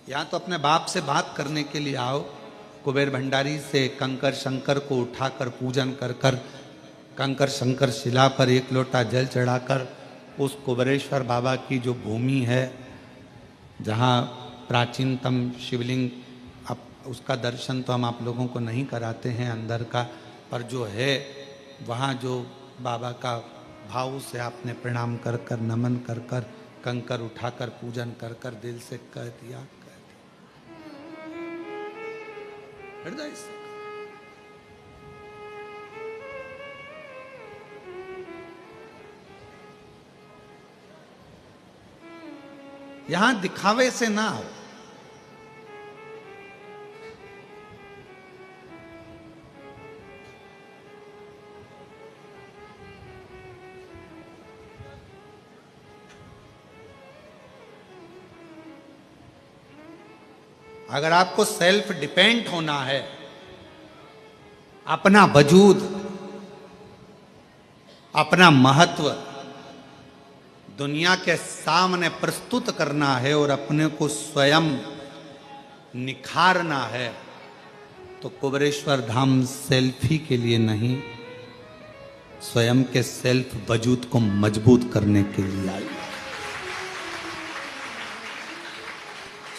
यहाँ तो अपने बाप से बात करने के लिए आओ। कुबेर भंडारी से कंकर शंकर को उठाकर पूजन कर कर, कंकर शंकर शिला पर 1 लोटा जल चढ़ाकर, उस कुबरेश्वर बाबा की जो भूमि है जहाँ प्राचीनतम शिवलिंग, अब उसका दर्शन तो हम आप लोगों को नहीं कराते हैं अंदर का, पर जो है वहाँ जो बाबा का भाव से आपने प्रणाम कर कर, नमन कर कर, कंकर उठाकर पूजन कर कर दिल से कह दिया, हृदय से। यहां दिखावे से ना हो। अगर आपको सेल्फ डिपेंड होना है, अपना वजूद, अपना महत्व दुनिया के सामने प्रस्तुत करना है और अपने को स्वयं निखारना है, तो कुबेरेश्वर धाम सेल्फी के लिए नहीं, स्वयं के सेल्फ वजूद को मजबूत करने के लिए आई।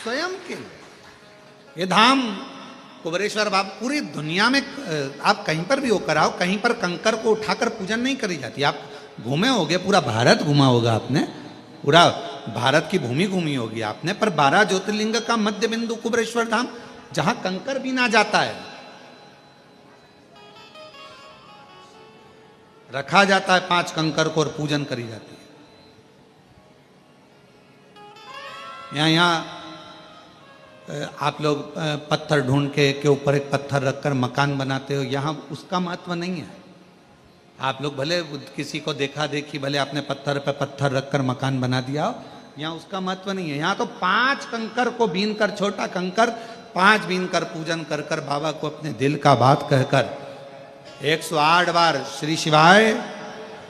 स्वयं के लिए ये धाम कुबेरेश्वर बाबा, पूरी दुनिया में आप कहीं पर भी होकर आओ, कहीं पर कंकर को उठाकर पूजन नहीं करी जाती। आप घूमे होगे, पूरा भारत घूमा होगा आपने, पूरा भारत की भूमि घूमी होगी आपने, पर 12 ज्योतिर्लिंग का मध्य बिंदु कुबेरेश्वर धाम, जहां कंकर भी ना जाता है, रखा जाता है 5 कंकर को और पूजन करी जाती है। यहाँ आप लोग पत्थर ढूंढ के ऊपर एक पत्थर रखकर मकान बनाते हो, यहाँ उसका महत्व नहीं है। आप लोग भले किसी को देखा देखी, भले आपने पत्थर पे पत्थर रखकर मकान बना दिया हो, यहाँ उसका महत्व नहीं है। यहाँ तो 5 कंकर को बीन कर, छोटा कंकर 5 बीन कर पूजन कर कर बाबा को अपने दिल का बात कहकर 108 बार श्री शिवाय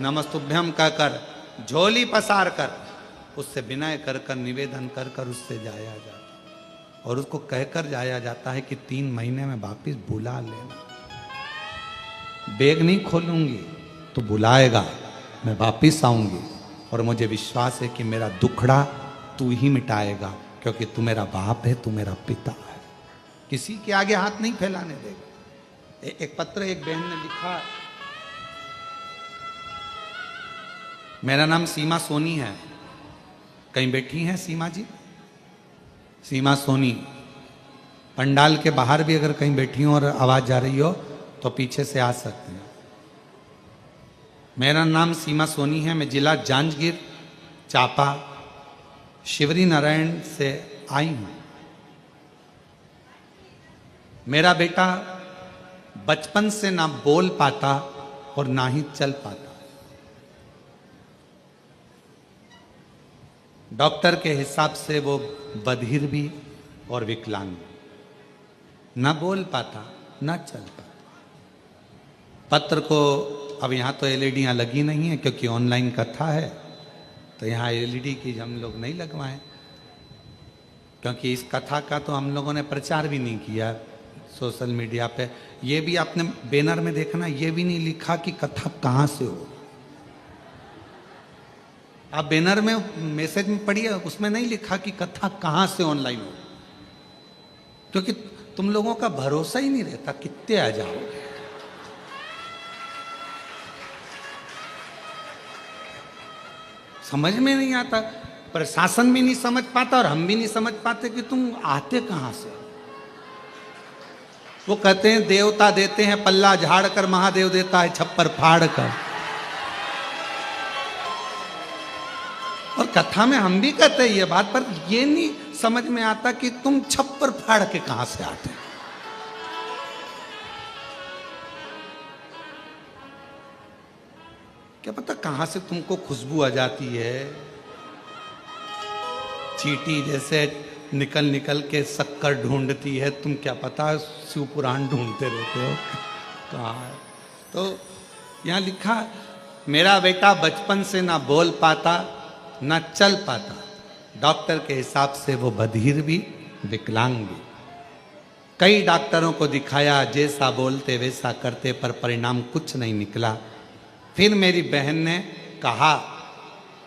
नमस्तुभ्यम कहकर, झोली पसार कर, उससे विनय कर कर, निवेदन कर कर उससे जाया जाता, और उसको कहकर जाया जाता है कि 3 महीने में वापिस बुला लेना। बैग नहीं खोलूंगी तो बुलाएगा, मैं वापिस आऊंगी, और मुझे विश्वास है कि मेरा दुखड़ा तू ही मिटाएगा, क्योंकि तू मेरा बाप है, तू मेरा पिता है, किसी के आगे हाथ नहीं फैलाने देगा। एक पत्र एक बहन ने लिखा, मेरा नाम सीमा सोनी है, कहीं बैठी हैं सीमा जी? सीमा सोनी, पंडाल के बाहर भी अगर कहीं बैठी हो और आवाज जा रही हो तो पीछे से आ सकते हैं। मेरा नाम सीमा सोनी है, मैं जिला जांजगीर चांपा शिवरी नारायण से आई हूं। मेरा बेटा बचपन से ना बोल पाता और ना ही चल पाता। डॉक्टर के हिसाब से वो बधिर भी और विकलांग, ना बोल पाता ना चल पाता। पत्र को अब यहाँ तो एलईडियाँ लगी नहीं है क्योंकि ऑनलाइन कथा है, तो यहाँ एलईडी की हम लोग नहीं लगवाएं, क्योंकि इस कथा का तो हम लोगों ने प्रचार भी नहीं किया सोशल मीडिया पे। ये भी आपने बैनर में देखना, ये भी नहीं लिखा कि कथा कहाँ से हो। आप बैनर में मैसेज में पढ़िए, उसमें नहीं लिखा कि कथा कहाँ से ऑनलाइन हो, क्योंकि तुम लोगों का भरोसा ही नहीं रहता कितने आ जाओगे। समझ में नहीं आता, प्रशासन भी नहीं समझ पाता और हम भी नहीं समझ पाते कि तुम आते कहाँ से। वो कहते हैं देवता देते हैं पल्ला झाड़ कर, महादेव देता है छप्पर फाड़ कर। और कथा में हम भी कहते हैं ये बात, पर ये नहीं समझ में आता कि तुम छप्पर फाड़ के कहां से आते। क्या पता कहां से तुमको खुशबू आ जाती है, चींटी जैसे निकल निकल के शक्कर ढूंढती है, तुम क्या पता शिव पुराण ढूंढते रहते हो कहाँ है। तो यहाँ लिखा, मेरा बेटा बचपन से ना बोल पाता ना चल पाता, डॉक्टर के हिसाब से वो बधिर भी विकलांग भी। कई डॉक्टरों को दिखाया, जैसा बोलते वैसा करते, पर परिणाम कुछ नहीं निकला। फिर मेरी बहन ने कहा,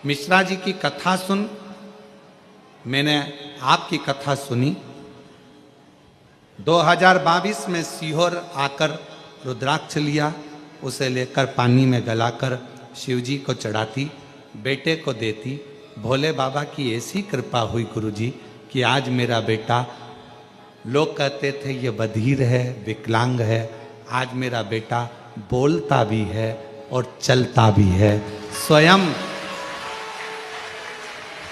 मिश्रा जी की कथा सुन। मैंने आपकी कथा सुनी। 2022 में सीहोर आकर रुद्राक्ष लिया, उसे लेकर पानी में गलाकर शिव जी को चढ़ाती, बेटे को देती। भोले बाबा की ऐसी कृपा हुई गुरुजी कि आज मेरा बेटा, लोग कहते थे ये बधिर है विकलांग है, आज मेरा बेटा बोलता भी है और चलता भी है।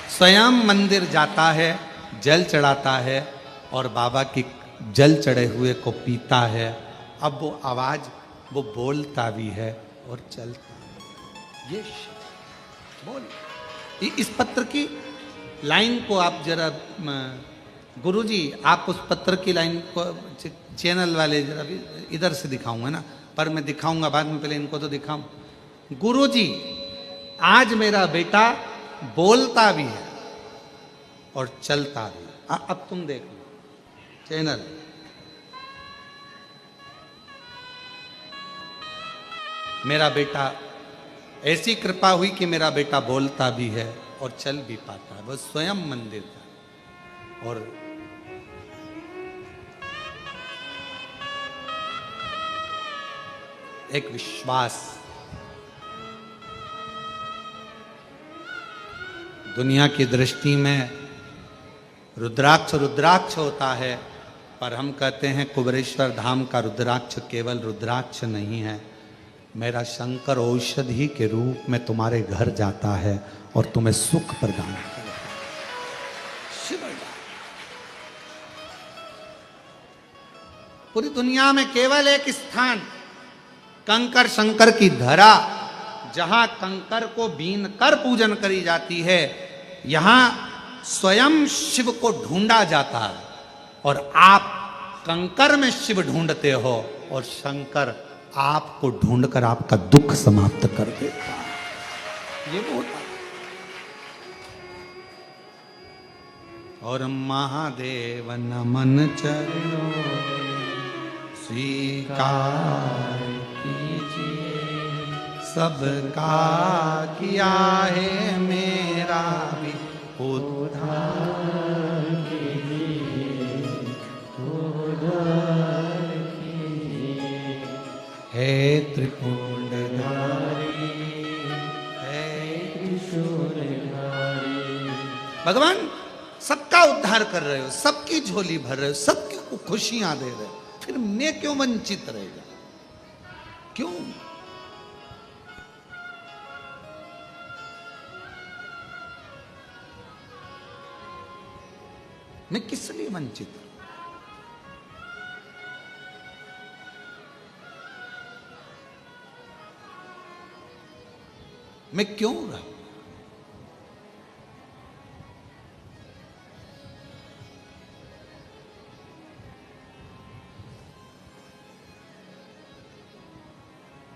स्वयं मंदिर जाता है, जल चढ़ाता है और बाबा की जल चढ़े हुए को पीता है। अब वो आवाज, वो बोलता भी है और चलता है। ये बोल, इस पत्र की लाइन को आप जरा गुरुजी आप उस पत्र की लाइन को चैनल वाले अभी इधर से दिखाऊंगा ना, पर मैं दिखाऊंगा बाद में, पहले इनको तो दिखाऊं। गुरुजी आज मेरा बेटा बोलता भी है और चलता भी है। अब तुम देख लो चैनल। मेरा बेटा, ऐसी कृपा हुई कि मेरा बेटा बोलता भी है और चल भी पाता है। वो स्वयं मंदिर था। और एक विश्वास, दुनिया की दृष्टि में रुद्राक्ष रुद्राक्ष होता है, पर हम कहते हैं कुबेरेश्वर धाम का रुद्राक्ष केवल रुद्राक्ष नहीं है। मेरा शंकर औषधि के रूप में तुम्हारे घर जाता है और तुम्हें सुख प्रदान करता है। पूरी दुनिया में केवल एक स्थान कंकर शंकर की धरा, जहां कंकर को बीन कर पूजन करी जाती है, यहां स्वयं शिव को ढूंढा जाता है। और आप कंकर में शिव ढूंढते हो और शंकर आपको ढूंढकर आपका दुख समाप्त कर देता है। ये वो होता है। और महादेव नमन चरणों स्वीकार कीजिए, सबका किया है मेरा भी उद्धार कीजिए, उद्धार कीजिए। हे त्रिपुंडधारी, हे त्रिशूलधारी। भगवान सबका उद्धार कर रहे हो, सबकी झोली भर रहे हो, सबकी खुशियां दे रहे हो, फिर मैं क्यों वंचित रहेगा? क्यों? मैं किस लिए वंचित हूं? मैं क्यों रहा?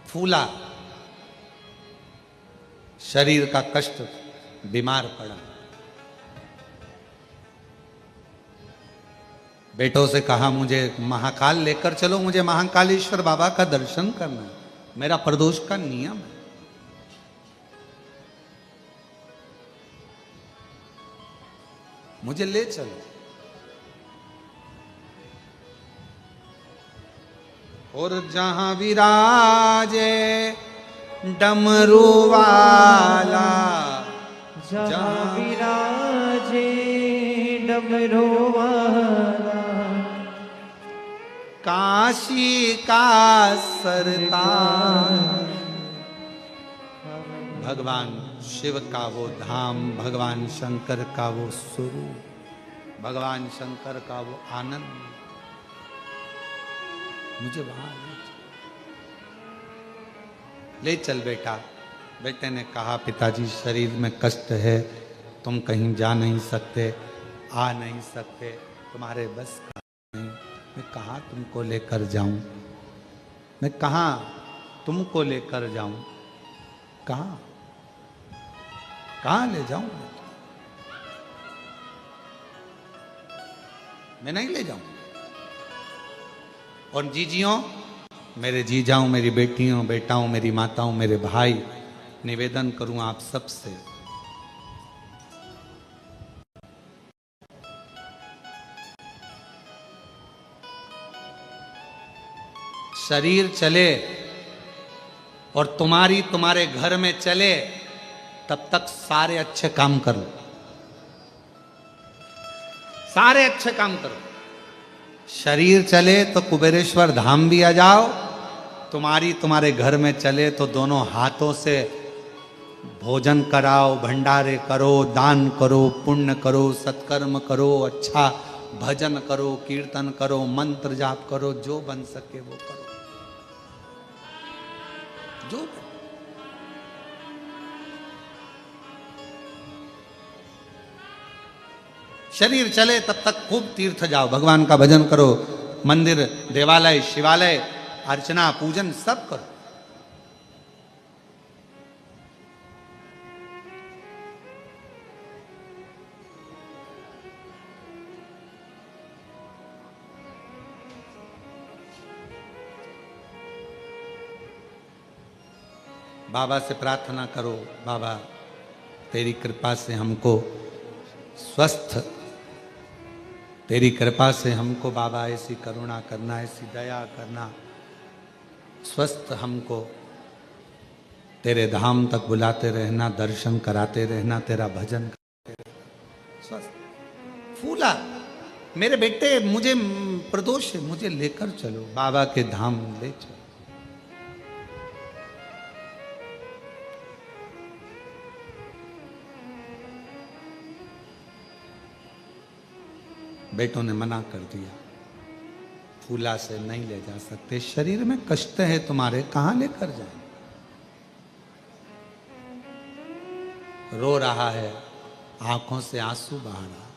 फूला, शरीर का कष्ट, बीमार पड़ा, बेटों से कहा मुझे महाकाल लेकर चलो, मुझे महाकालेश्वर बाबा का दर्शन करना है, मेरा प्रदोष का नियम है। मुझे ले चलो। और जहां विराजे डमरू वाला, जहां विराजे डमरू वाला, काशी का सरताज, भगवान शिव का वो धाम, भगवान शंकर का वो स्वरूप, भगवान शंकर का वो आनंद, मुझे वहां ले चल बेटा। बेटे ने कहा पिताजी शरीर में कष्ट है, तुम कहीं जा नहीं सकते, आ नहीं सकते, तुम्हारे बस का नहीं। मैं कहाँ तुमको लेकर जाऊं? मैं कहाँ तुमको लेकर जाऊं? कहाँ कहाँ ले जाऊं? मैं नहीं ले जाऊं। और जीजियों, मेरे जीजाओं, मेरी बेटियों, बेटाओं, मेरी माताओं, मेरे भाई, निवेदन करूं आप सबसे, शरीर चले और तुम्हारे घर में चले, तब तक सारे अच्छे काम करो, सारे अच्छे काम करो। शरीर चले तो कुबेरेश्वर धाम भी आ जाओ, तुम्हारे घर में चले तो दोनों हाथों से भोजन कराओ, भंडारे करो, दान करो, पुण्य करो, सत्कर्म करो, अच्छा भजन करो, कीर्तन करो, मंत्र जाप करो, जो बन सके वो करो, जो शरीर चले तब तक खूब तीर्थ जाओ, भगवान का भजन करो, मंदिर, देवालय, शिवालय, अर्चना, पूजन सब करो। बाबा से प्रार्थना करो, बाबा तेरी कृपा से हमको स्वस्थ, तेरी कृपा से हमको बाबा ऐसी करुणा करना, ऐसी दया करना, स्वस्थ हमको तेरे धाम तक बुलाते रहना, दर्शन कराते रहना, तेरा भजन करते रहना, स्वस्थ। फूला मेरे बेटे, मुझे प्रदोष है, मुझे लेकर चलो, बाबा के धाम ले चलो। बेटों ने मना कर दिया, फूला से नहीं ले जा सकते, शरीर में कष्ट है तुम्हारे, कहां लेकर जाए। रो रहा है, आंखों से आंसू बहा रहा।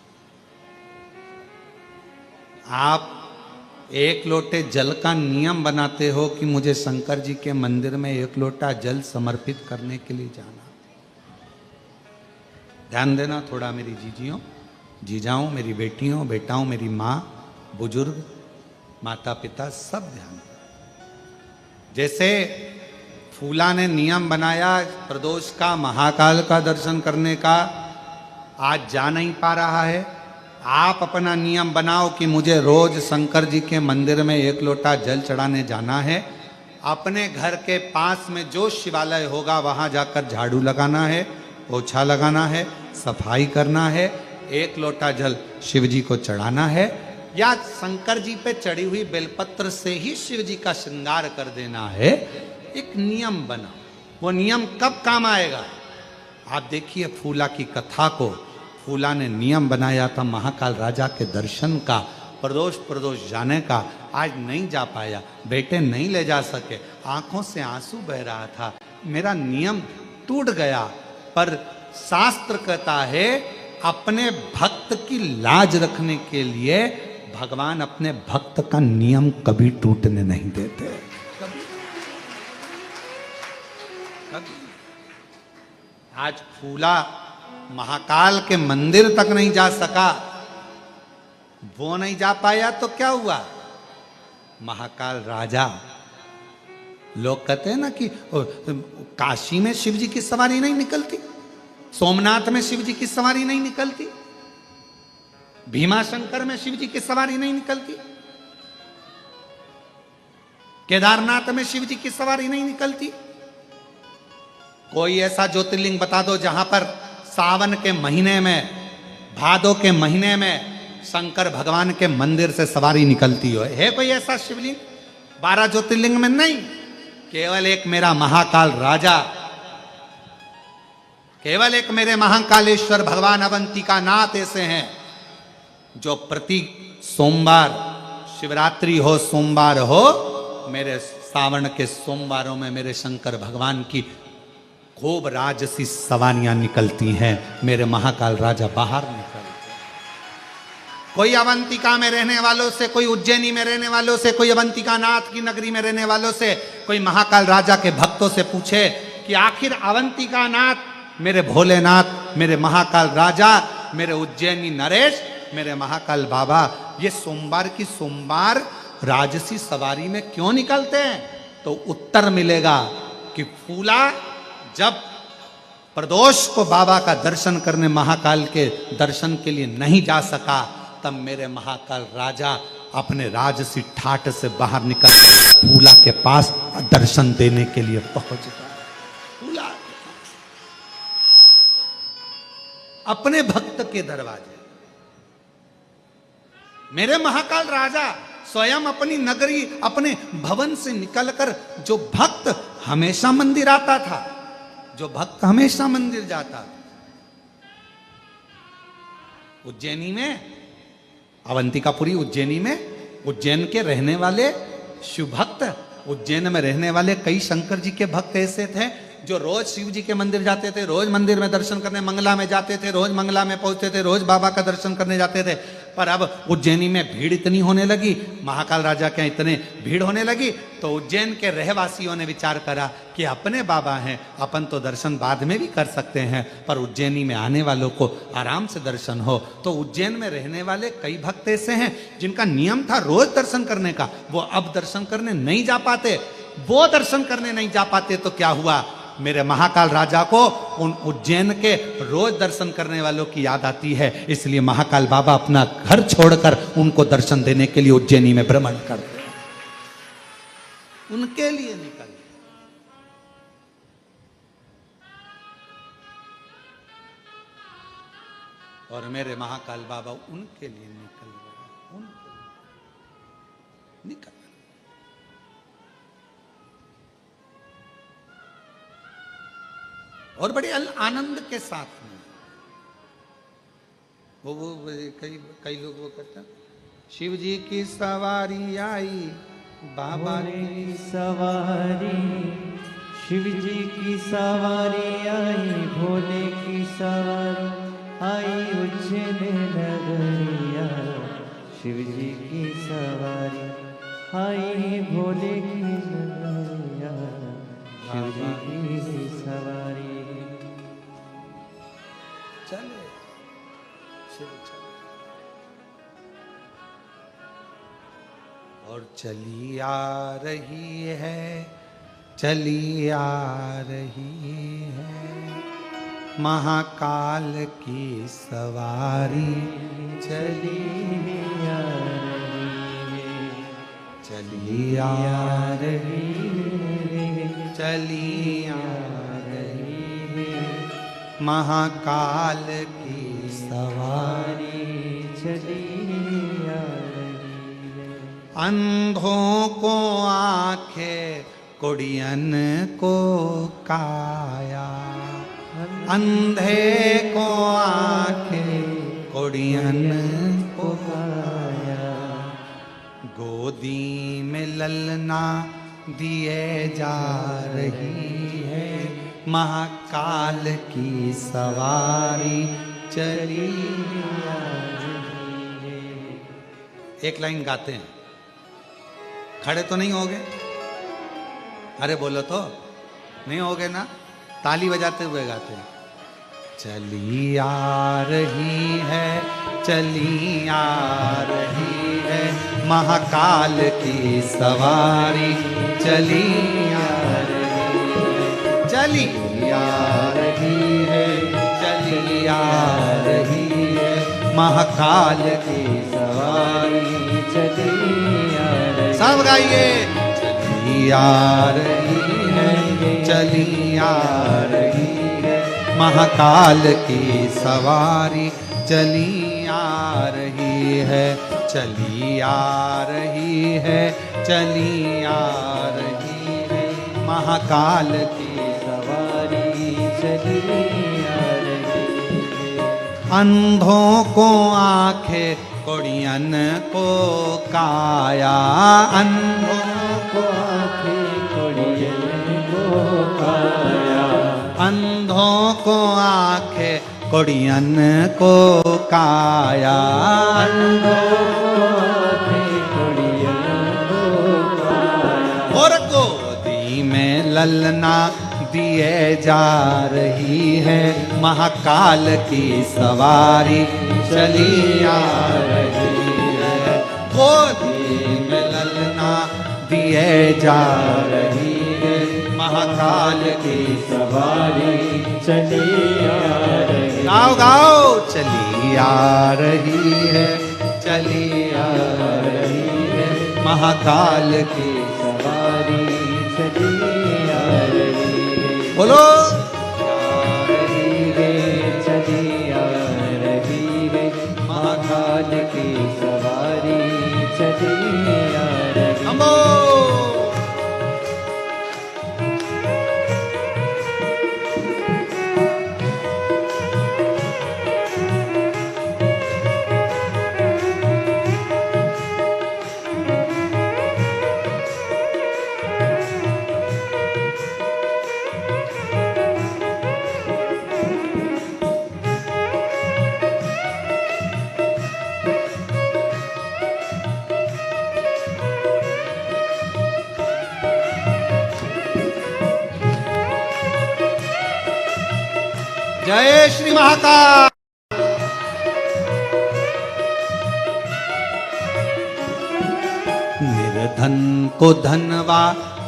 आप एक लोटे जल का नियम बनाते हो कि मुझे शंकर जी के मंदिर में एक लोटा जल समर्पित करने के लिए जाना। ध्यान देना थोड़ा मेरी जीजियों, जीजाओं, मेरी बेटियों, बेटाओं, मेरी माँ, बुजुर्ग, माता पिता, सब ध्यान। जैसे फूला ने नियम बनाया प्रदोष का, महाकाल का दर्शन करने का, आज जा नहीं पा रहा है, आप अपना नियम बनाओ कि मुझे रोज शंकर जी के मंदिर में एक लोटा जल चढ़ाने जाना है। अपने घर के पास में जो शिवालय होगा वहां जाकर झाड़ू लगाना है, पोछा लगाना है, सफाई करना है, एक लोटा जल शिव जी को चढ़ाना है, या शंकर जी पे चढ़ी हुई बेलपत्र से ही शिव जी का श्रृंगार कर देना है। एक नियम बना, वो नियम कब काम आएगा? आप देखिए फूला की कथा को, फूला ने नियम बनाया था महाकाल राजा के दर्शन का, प्रदोष जाने का, आज नहीं जा पाया, बेटे नहीं ले जा सके, आंखों से आंसू बह रहा था, मेरा नियम टूट गया। पर शास्त्र कहता है अपने भक्त की लाज रखने के लिए भगवान अपने भक्त का नियम कभी टूटने नहीं देते। कभी आज फूला महाकाल के मंदिर तक नहीं जा सका, वो नहीं जा पाया तो क्या हुआ? महाकाल राजा, लोग कहते हैं ना कि काशी में शिव जी की सवारी नहीं निकलती, सोमनाथ में शिव जी की सवारी नहीं निकलती, भीमाशंकर में शिव जी की सवारी नहीं निकलती, केदारनाथ में शिव जी की सवारी नहीं निकलती। कोई ऐसा ज्योतिर्लिंग बता दो जहां पर सावन के महीने में, भादो के महीने में शंकर भगवान के मंदिर से सवारी निकलती हो। है कोई ऐसा शिवलिंग? 12 ज्योतिर्लिंग में नहीं, केवल एक मेरा महाकाल राजा, केवल एक मेरे महाकालेश्वर भगवान अवंतिका नाथ ऐसे हैं जो प्रति सोमवार, शिवरात्रि हो, सोमवार हो, मेरे सावन के सोमवारों में मेरे शंकर भगवान की खूब राजसी सवारियां निकलती हैं, मेरे महाकाल राजा बाहर निकलते हैं। कोई अवंतिका में रहने वालों से, कोई उज्जैनी में रहने वालों से, कोई अवंतिका नाथ की नगरी में रहने वालों से, कोई महाकाल राजा के भक्तों से पूछे कि आखिर अवंतिका नाथ, मेरे भोलेनाथ, मेरे महाकाल राजा, मेरे उज्जैनी नरेश, मेरे महाकाल बाबा, ये सोमवार की सोमवार राजसी सवारी में क्यों निकलते हैं? तो उत्तर मिलेगा कि फूला जब प्रदोष को बाबा का दर्शन करने, महाकाल के दर्शन के लिए नहीं जा सका, तब मेरे महाकाल राजा अपने राजसी ठाट से बाहर निकल फूला के पास दर्शन देने के लिए पहुंच गया। फूला अपने भक्त के दरवाजे, मेरे महाकाल राजा स्वयं अपनी नगरी, अपने भवन से निकलकर, जो भक्त हमेशा मंदिर आता था, जो भक्त हमेशा मंदिर जाता था, उज्जैनी में, अवंतिकापुरी उज्जैनी में, उज्जैन के रहने वाले शिव भक्त, उज्जैन में रहने वाले कई शंकर जी के भक्त ऐसे थे जो रोज शिव जी के मंदिर जाते थे, रोज मंदिर में दर्शन करने मंगला में जाते थे, रोज मंगला में पहुंचते थे, रोज बाबा का दर्शन करने जाते थे, पर अब उज्जैनी में भीड़ इतनी होने लगी, महाकाल राजा के इतने भीड़ होने लगी, तो उज्जैन के रहवासियों ने विचार करा कि अपने बाबा हैं, अपन तो दर्शन बाद में भी कर सकते हैं, पर उज्जैनी में आने वालों को आराम से दर्शन हो। तो उज्जैन में रहने वाले कई भक्त ऐसे हैं जिनका नियम था रोज दर्शन करने का, वो अब दर्शन करने नहीं जा पाते। वो दर्शन करने नहीं जा पाते तो क्या हुआ, मेरे महाकाल राजा को उन उज्जैन के रोज दर्शन करने वालों की याद आती है, इसलिए महाकाल बाबा अपना घर छोड़कर उनको दर्शन देने के लिए उज्जैनी में भ्रमण करते हैं, उनके लिए निकल। और मेरे महाकाल बाबा उनके लिए निकल गए, उनके लिए निकल। और बड़े आनंद के साथ में वो कई लोग वो कहते हैं, शिव जी की सवारी आई, बाबा की सवारी, शिव जी की सवारी आई, भोले की सवारी आई, उज्जैन नगरिया, शिव जी की सवारी आई, भोले की नगरिया, शिव जी की सवारी चले, शिव चले। और चली आ रही है, चली आ रही है, महाकाल की सवारी चली आ रही है, चली आ रही है, चली आ रही है, महाकाल की सवारी चली आ रही है। अंधों को आंखें, कुड़ियन को काया, अंधे को आंखें, कुड़ियन को काया, गोदी में ललना दिए जा रही है, महाकाल की सवारी चली आ रही है। एक लाइन गाते हैं, खड़े तो नहीं होगे, अरे बोलो तो नहीं होगे ना, ताली बजाते हुए गाते हैं। चली आ रही है, चली आ रही है, महाकाल की सवारी चली आ रही है, चली आ रही है, चली आ रही है, महाकाल की सवारी चली आ रही है। सब गाइए, चली आ रही है, चली आ रही है, महाकाल की सवारी चली आ रही है, चली आ रही है, चली आ रही है, महाकाल की सवारी चली आ रही है। अंधों को आंखें, कुड़ियन को काया, अंधों को आंखें, कुड़ियन को काया, अंधों को आंखें, कुड़ियन को काया, अंधों को आंखें, कुड़ियन को काया, और गोदी में ललना दिए जा रही है, महाकाल की सवारी चली आ रही है, गोदी में ललना दिए जा रही है, महाकाल की सवारी चली आ रही है। गाओ गाओ, चली आ रही है, चली आ रही है, महाकाल की सवारी चली आ रही है। बोलो, आ रही है, चली आ रही है, महाकाल की सवारी चली आ रही है। जय श्री महाकाल। निर्धन को धनवा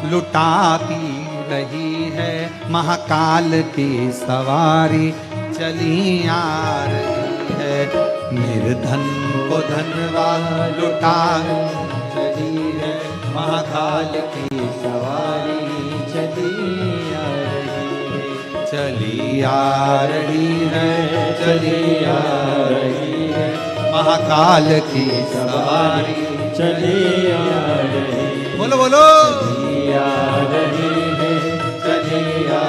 लुटाती रही है, महाकाल की सवारी चली आ रही है। निर्धन को धनवा लुटा चली है, महाकाल की सवारी चली आ रही है। चली आ रही है, चली आ रही है, महाकाल की सवारी चली आ रही। बोलो बोलो। चली आ रही है, चली आ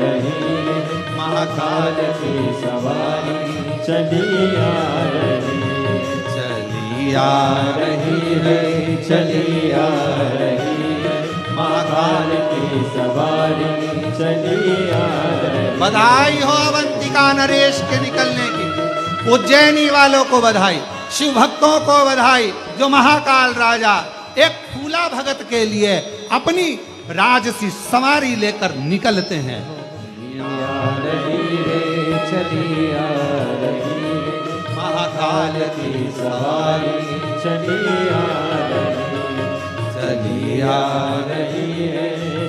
रही है, महाकाल की सवारी चली आ रही है। चली आ रही है, चली आ रही है, महाकाल की सवारी चली आ रही है। बधाई हो अवंतिका नरेश के निकलने की, उज्जैनी वालों को बधाई, शिव भक्तों को बधाई, जो महाकाल राजा एक फूला भगत के लिए अपनी राजसी सवारी लेकर निकलते हैं। आ रही है, चली आ रही है, महाकाल की सवारी चली आ रही है। चली आ रही है,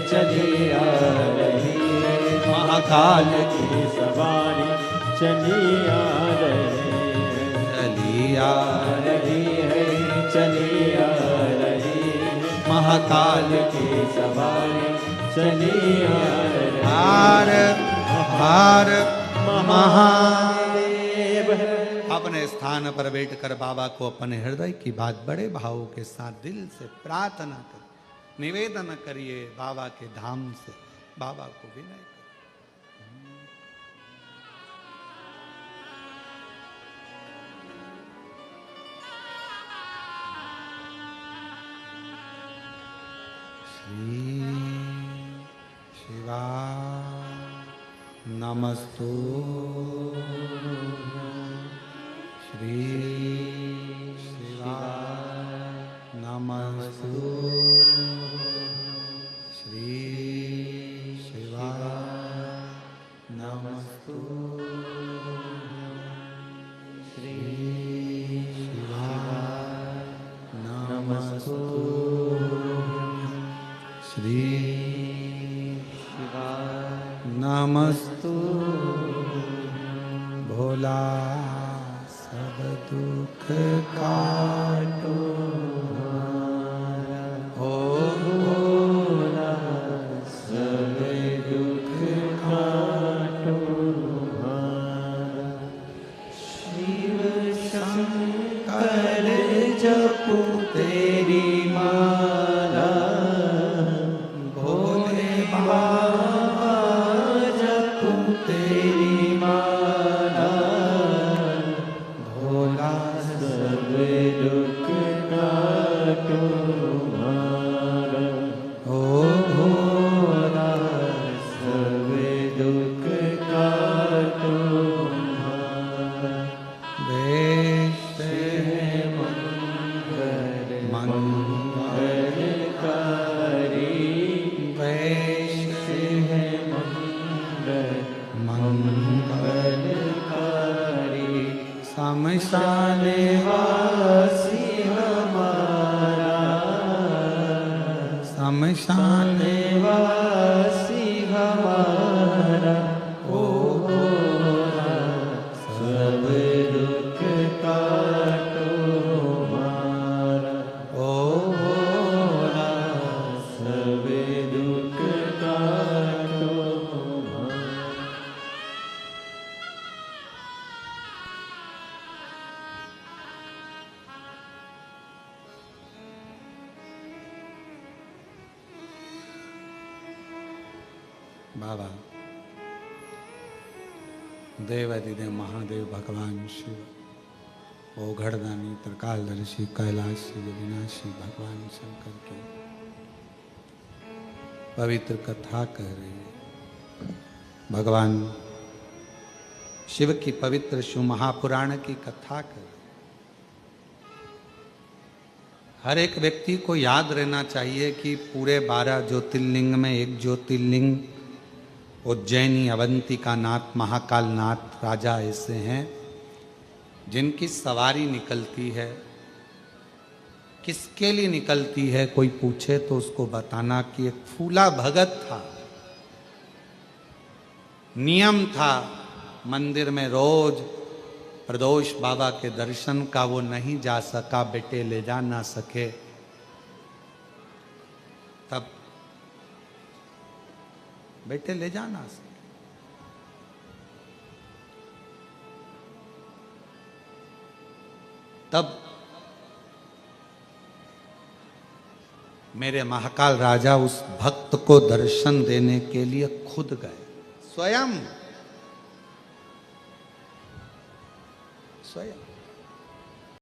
चली आ रही है, महाकाल की सवारी चली आ रही है। चली आ रही है, चली आ रही है, महाकाल की सवारी चली आ रही है। हार हार महादेव। अपने स्थान पर बैठकर बाबा को अपने हृदय की बात बड़े भावों के साथ दिल से प्रार्थना कर निवेदन करिए बाबा के धाम से, बाबा को विनय करिए। श्री शिवा नमस्तु, श्री शिवा नमस्तु, श्री शिवा नमस्तु, श्री शिवा नमस्तु, श्री शिवा नमस्तु। भोला सब दुख काटो, ओ भोला सब दुख काटो। शिव शंकर जपो तेरी माला, भोले बाबा जपो तेरी माला। भोला सब दुख काटो हमारा, ओ भोला सब दुख काटो हमारा। वेश मंगलकारी, वेश मंगलकारी, शमशान वासी हमारा, शमशान वासी हमारा। ओ भोला सब दुख काटो हमारा, ओ भोला सब दुख काटो हमारा। बाबा देवादिदेव महादेव भगवान शिव, ओघड़दानी त्रिकालदर्शी कैलाशी विनाशी भगवान शंकर की पवित्र कथा कह रही है। भगवान शिव की पवित्र शिव महापुराण की कथा कर रही है। हर एक व्यक्ति को याद रहना चाहिए कि पूरे 12 ज्योतिर्लिंग में एक ज्योतिर्लिंग उज्जैनी अवंतिका नाथ महाकाल नाथ राजा ऐसे हैं जिनकी सवारी निकलती है। किसके लिए निकलती है कोई पूछे तो उसको बताना कि एक फूला भगत था, नियम था मंदिर में रोज प्रदोष बाबा के दर्शन का, वो नहीं जा सका, बेटे ले जा ना सके। तब बेटे ले जा ना सके, तब मेरे महाकाल राजा उस भक्त को दर्शन देने के लिए खुद गए, स्वयं।